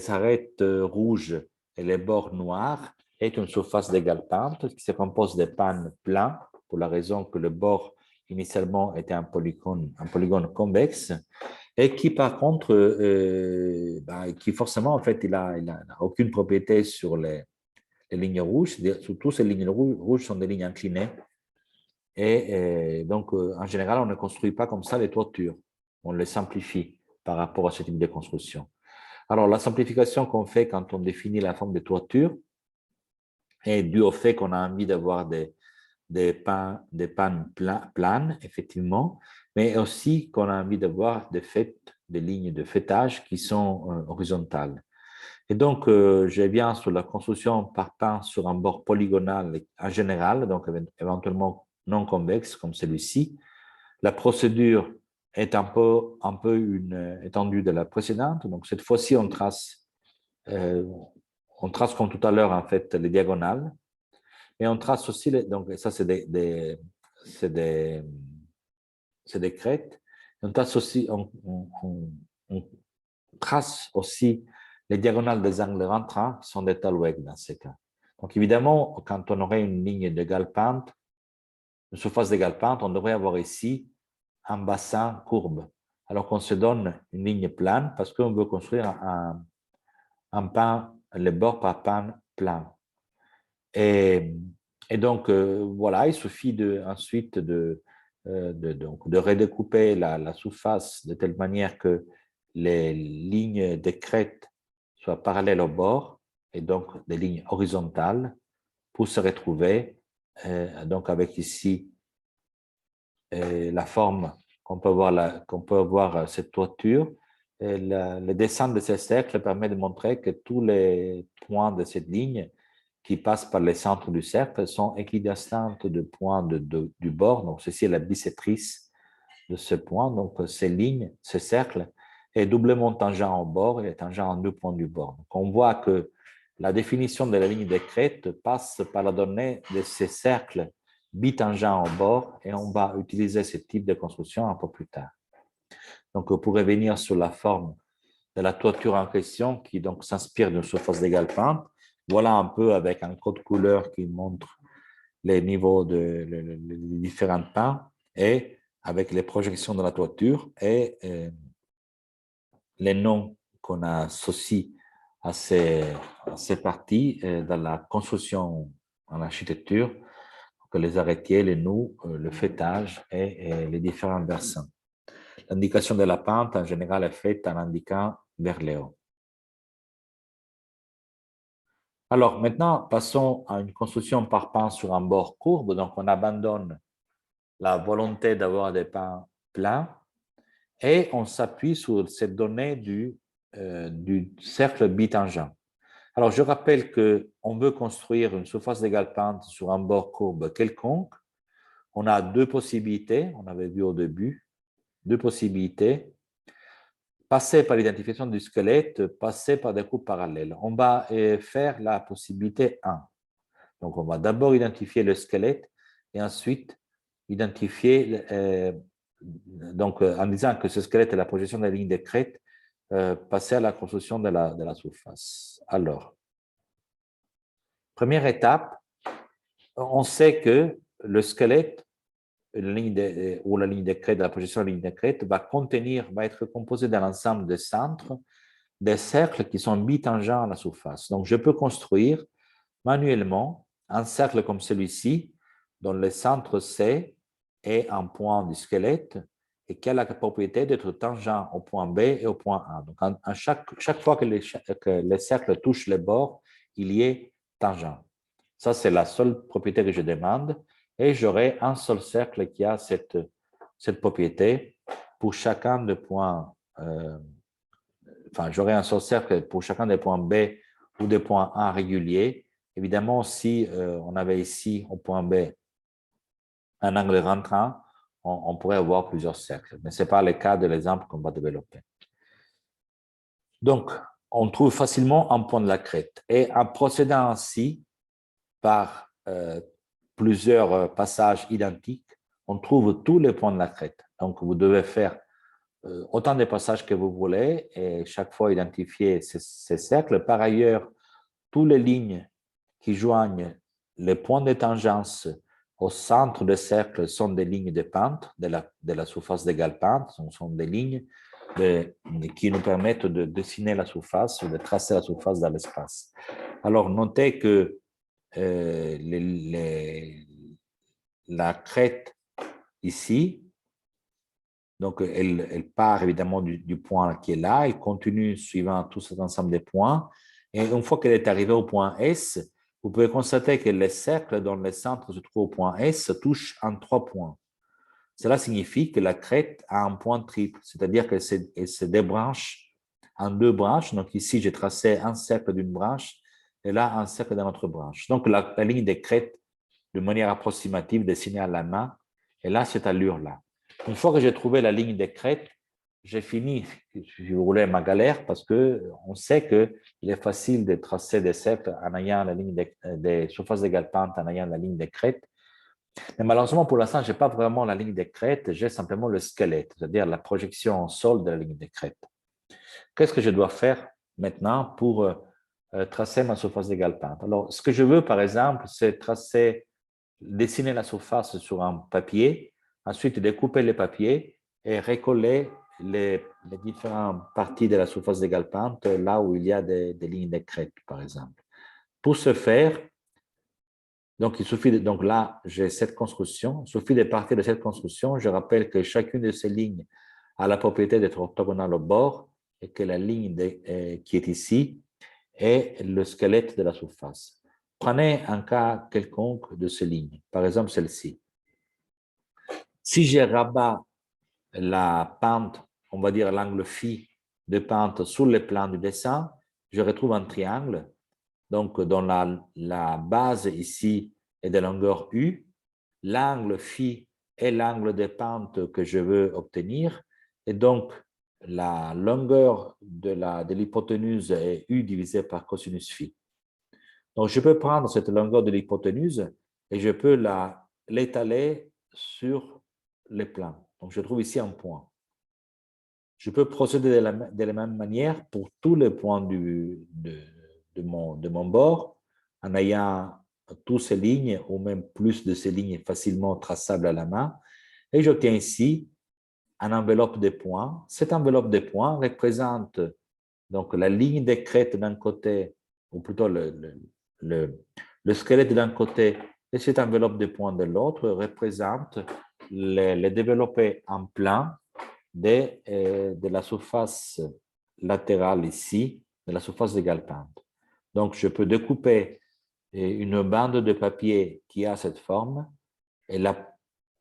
arêtes rouges et les bords noirs, est une surface d'égale pente qui se compose de pans plans, pour la raison que le bord initialement était un polygone convexe, et qui par contre, qui forcément en fait, il n'a aucune propriété sur les lignes rouges, surtout ces lignes rouges sont des lignes inclinées, et donc en général on ne construit pas comme ça les toitures, on les simplifie par rapport à ce type de construction. Alors la simplification qu'on fait quand on définit la forme de toiture est due au fait qu'on a envie d'avoir des pannes planes, effectivement, mais aussi qu'on a envie d'avoir des lignes de fêtage qui sont horizontales. Et donc, je viens sur la construction par pan sur un bord polygonal en général, donc éventuellement non convexe comme celui-ci. La procédure est un peu une étendue de la précédente. Donc, cette fois-ci, on trace comme tout à l'heure, en fait, les diagonales. Mais on trace aussi, donc ça c'est des crêtes. On trace aussi, on trace aussi les diagonales des angles rentrants qui sont des talouettes dans ces cas. Donc évidemment, quand on aurait une ligne d'égale pente, une surface d'égale pente, on devrait avoir ici un bassin courbe. Alors qu'on se donne une ligne plane parce qu'on veut construire un pan, les bords par pan plan. Et donc, voilà, il suffit ensuite de redécouper la surface de telle manière que les lignes de crête soient parallèles au bord et donc des lignes horizontales pour se retrouver donc avec ici la forme qu'on peut avoir cette toiture. Et le dessin de ces cercles permet de montrer que tous les points de cette ligne qui passent par le centre du cercle sont équidistants de points du bord. Donc, ceci est la bisectrice de ce point. Donc, ces lignes, ce cercle est doublement tangent au bord et tangent en deux points du bord. Donc, on voit que la définition de la ligne de crête passe par la donnée de ces cercles bitangents au bord et on va utiliser ce type de construction un peu plus tard. Donc, pour revenir sur la forme de la toiture en question qui donc s'inspire d'une surface d'égale pente, voilà un peu avec un code couleur qui montre les niveaux les différents pans et avec les projections de la toiture et les noms qu'on associe à ces parties dans la construction en architecture, que les arrêtiers, les nœuds, le fêtage et les différents versants. L'indication de la pente en général est faite en indiquant vers le haut. Alors maintenant, passons à une construction par pan sur un bord courbe. Donc, on abandonne la volonté d'avoir des pans plats et on s'appuie sur cette donnée du du cercle bitangent. Alors, je rappelle qu'on veut construire une surface d'égale pente sur un bord courbe quelconque. On a deux possibilités, on avait vu au début, deux possibilités. Passer par l'identification du squelette, passer par des coupes parallèles. On va faire la possibilité 1. Donc, on va d'abord identifier le squelette et ensuite identifier, donc en disant que ce squelette est la projection de la ligne de crête, passer à la construction de la surface. Alors, première étape, on sait que le squelette ou la ligne de crête, la projection de la ligne de crête va être composé d'un ensemble de centres, des cercles qui sont bitangents à la surface. Donc, je peux construire manuellement un cercle comme celui-ci, dont le centre C est un point du squelette et qui a la propriété d'être tangent au point B et au point A. Donc, chaque fois que les cercles touchent les bords, il y est tangent. Ça, c'est la seule propriété que je demande. Et j'aurai un seul cercle qui a cette propriété pour chacun des points. Enfin, j'aurai un seul cercle pour chacun des points B ou des points A réguliers. Évidemment, si on avait ici au point B un angle rentrant, on pourrait avoir plusieurs cercles. Mais ce n'est pas le cas de l'exemple qu'on va développer. Donc, on trouve facilement un point de la crête. Et en procédant ainsi, par plusieurs passages identiques, on trouve tous les points de la crête. Donc, vous devez faire autant de passages que vous voulez et chaque fois identifier ces cercles. Par ailleurs, toutes les lignes qui joignent les points de tangence au centre du cercle sont des lignes de pente de la surface d'égale pente. Ce sont des lignes qui nous permettent de dessiner la surface ou de tracer la surface dans l'espace. Alors, notez que la crête ici, donc elle part évidemment du point qui est là, elle continue suivant tout cet ensemble de points, et une fois qu'elle est arrivée au point S, vous pouvez constater que les cercles dont le centre se trouve au point S touchent en 3 points. Cela signifie que la crête a un point triple, c'est-à-dire qu'elle se débranche en 2 branches. Donc ici, j'ai tracé un cercle d'une branche et là, un cercle d'une autre branche. Donc la ligne de crête, de manière approximative, dessinée à la main, et là, cette allure-là. Une fois que j'ai trouvé la ligne de crête, j'ai fini, si vous voulez, ma galère parce qu'on sait qu'il est facile de tracer des cercles en ayant la ligne des surfaces d'égale pente, en ayant la ligne de crête. Mais malheureusement, pour l'instant, je n'ai pas vraiment la ligne de crête, j'ai simplement le squelette, c'est-à-dire la projection en sol de la ligne de crête. Qu'est-ce que je dois faire maintenant pour tracer ma surface d'égale pente? Alors, ce que je veux, par exemple, c'est dessiner la surface sur un papier, ensuite découper le papier et recoller les différentes parties de la surface d'égale pente là où il y a des lignes de crête, par exemple. Pour ce faire, donc, donc là, j'ai cette construction. Il suffit de partir de cette construction. Je rappelle que chacune de ces lignes a la propriété d'être orthogonale au bord et que la ligne qui est ici est le squelette de la surface. Prenez un cas quelconque de ces lignes, par exemple celle-ci. Si je rabats la pente, on va dire l'angle phi de pente sur le plan du dessin, je retrouve un triangle. Donc, dans la base ici est de longueur U, l'angle phi est l'angle de pente que je veux obtenir, et donc la longueur de l'hypoténuse est U divisé par cosinus phi. Donc, je peux prendre cette longueur de l'hypoténuse et je peux l'étaler sur les plans. Donc, je trouve ici un point. Je peux procéder de la même manière pour tous les points de mon bord, en ayant toutes ces lignes ou même plus de ces lignes facilement traçables à la main. Et j'obtiens ici une enveloppe de points. Cette enveloppe de points représente donc la ligne de crête d'un côté, ou plutôt le squelette d'un côté, et cette enveloppe de points de l'autre représente les développés en plan de la surface latérale ici, de la surface d'égale pente. Donc, je peux découper une bande de papier qui a cette forme et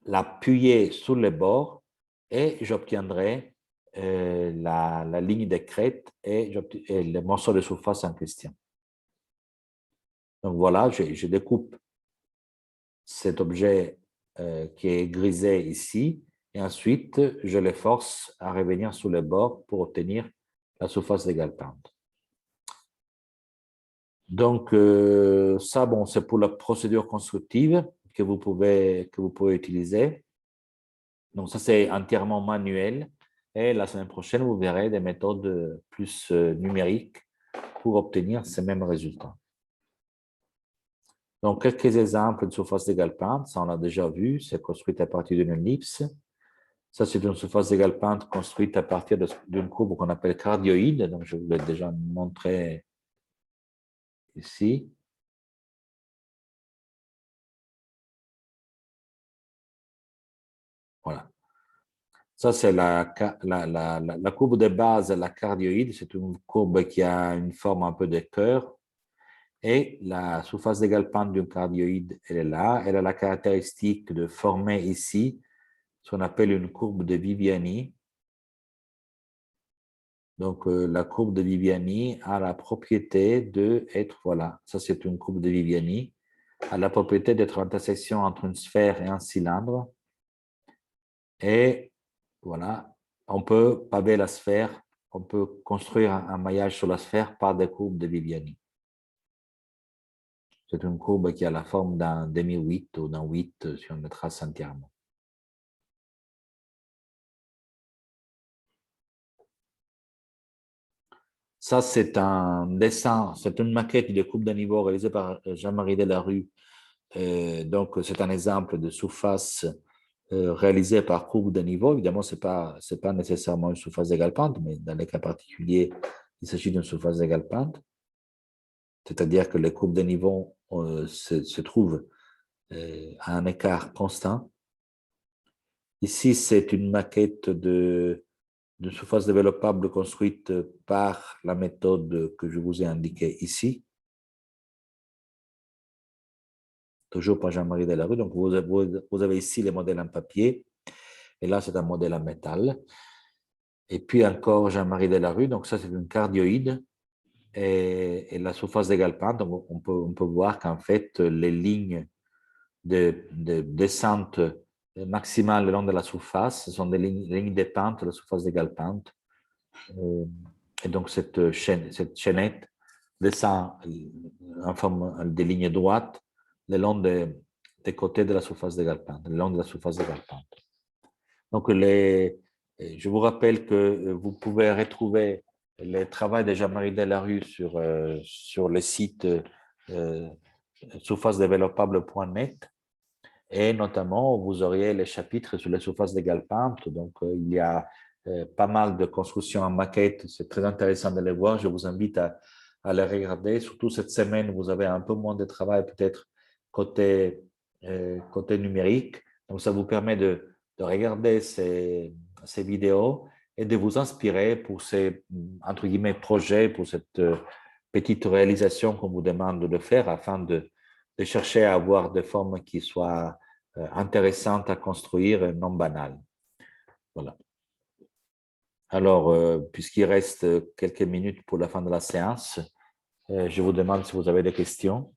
l'appuyer sur les bords et j'obtiendrai la ligne de crête et le morceau de surface en question. Donc voilà, je découpe cet objet qui est grisé ici et ensuite je le force à revenir sur le bord pour obtenir la surface d'égale pente. Donc ça, bon, c'est pour la procédure constructive que vous pouvez utiliser. Donc ça, c'est entièrement manuel. Et la semaine prochaine, vous verrez des méthodes plus numériques pour obtenir ces mêmes résultats. Donc, quelques exemples de surface d'égale pente, ça on l'a déjà vu, c'est construite à partir d'une ellipse. Ça, c'est une surface d'égale pente construite à partir d'une courbe qu'on appelle cardioïde. Donc, je vous l'ai déjà montré ici. Voilà. Ça, c'est la courbe de base, la cardioïde. C'est une courbe qui a une forme un peu de cœur. Et la surface d'égale pente d'une cardioïde, elle est là. Elle a la caractéristique de former ici ce qu'on appelle une courbe de Viviani. Donc, la courbe de Viviani a la propriété d'être, voilà, ça c'est une courbe de Viviani, a la propriété d'être l'intersection entre une sphère et un cylindre. Et voilà, on peut paver la sphère, on peut construire un maillage sur la sphère par des courbes de Viviani. C'est une courbe qui a la forme d'un demi-8 ou d'un 8 si on le trace entièrement. Ça, c'est un dessin, c'est une maquette de coupe de niveau réalisée par Jean-Marie Delarue. Donc, c'est un exemple de surface réalisée par courbe de niveau. Évidemment, ce n'est pas nécessairement une surface d'égale pente, mais dans les cas particuliers, il s'agit d'une surface d'égale pente. C'est-à-dire que les courbes de niveau se trouvent à un écart constant. Ici, c'est une maquette d'une surface développable construite par la méthode que je vous ai indiquée ici. Toujours par Jean-Marie Delarue. Donc, vous avez ici les modèles en papier. Et là, c'est un modèle en métal. Et puis encore Jean-Marie Delarue. Donc, ça, c'est une cardioïde. Et la surface d'égale pente, donc on peut voir qu'en fait, les lignes de descente maximale le long de la surface, ce sont des lignes de pente de la surface d'égale pente. Et donc, cette chaînette descend en forme de lignes droites le long des côtés de la surface d'égale pente, le long de la surface d'égale pente. Donc, je vous rappelle que vous pouvez retrouver le travail de Jean-Marie Delarue sur le site surfacedéveloppable.net et notamment, vous auriez les chapitres sur les surfaces d'égale pente. Donc, il y a pas mal de constructions en maquette. C'est très intéressant de les voir. Je vous invite à les regarder. Surtout cette semaine, vous avez un peu moins de travail peut-être côté numérique. Donc, ça vous permet de regarder ces vidéos et de vous inspirer pour ces, entre guillemets, projets, pour cette petite réalisation qu'on vous demande de faire afin de chercher à avoir des formes qui soient intéressantes à construire et non banales. Voilà. Alors, puisqu'il reste quelques minutes pour la fin de la séance, je vous demande si vous avez des questions.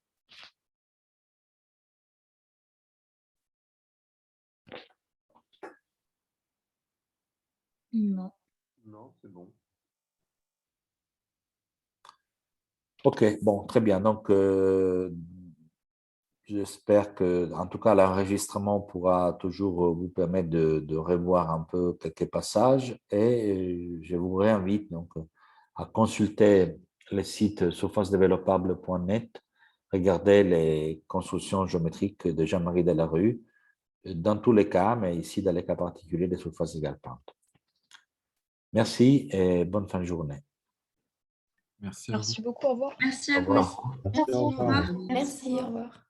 Non. Non, c'est bon. OK, bon, très bien. Donc, j'espère que, en tout cas, l'enregistrement pourra toujours vous permettre de revoir un peu quelques passages et je vous réinvite donc à consulter le site surfacedéveloppable.net, regarder les constructions géométriques de Jean-Marie Delarue, dans tous les cas, mais ici dans les cas particuliers des surfaces égales pente. Merci et bonne fin de journée. Merci à vous. Merci beaucoup, au revoir. Merci à Au vous revoir. aussi. Merci, au revoir. Merci, au revoir.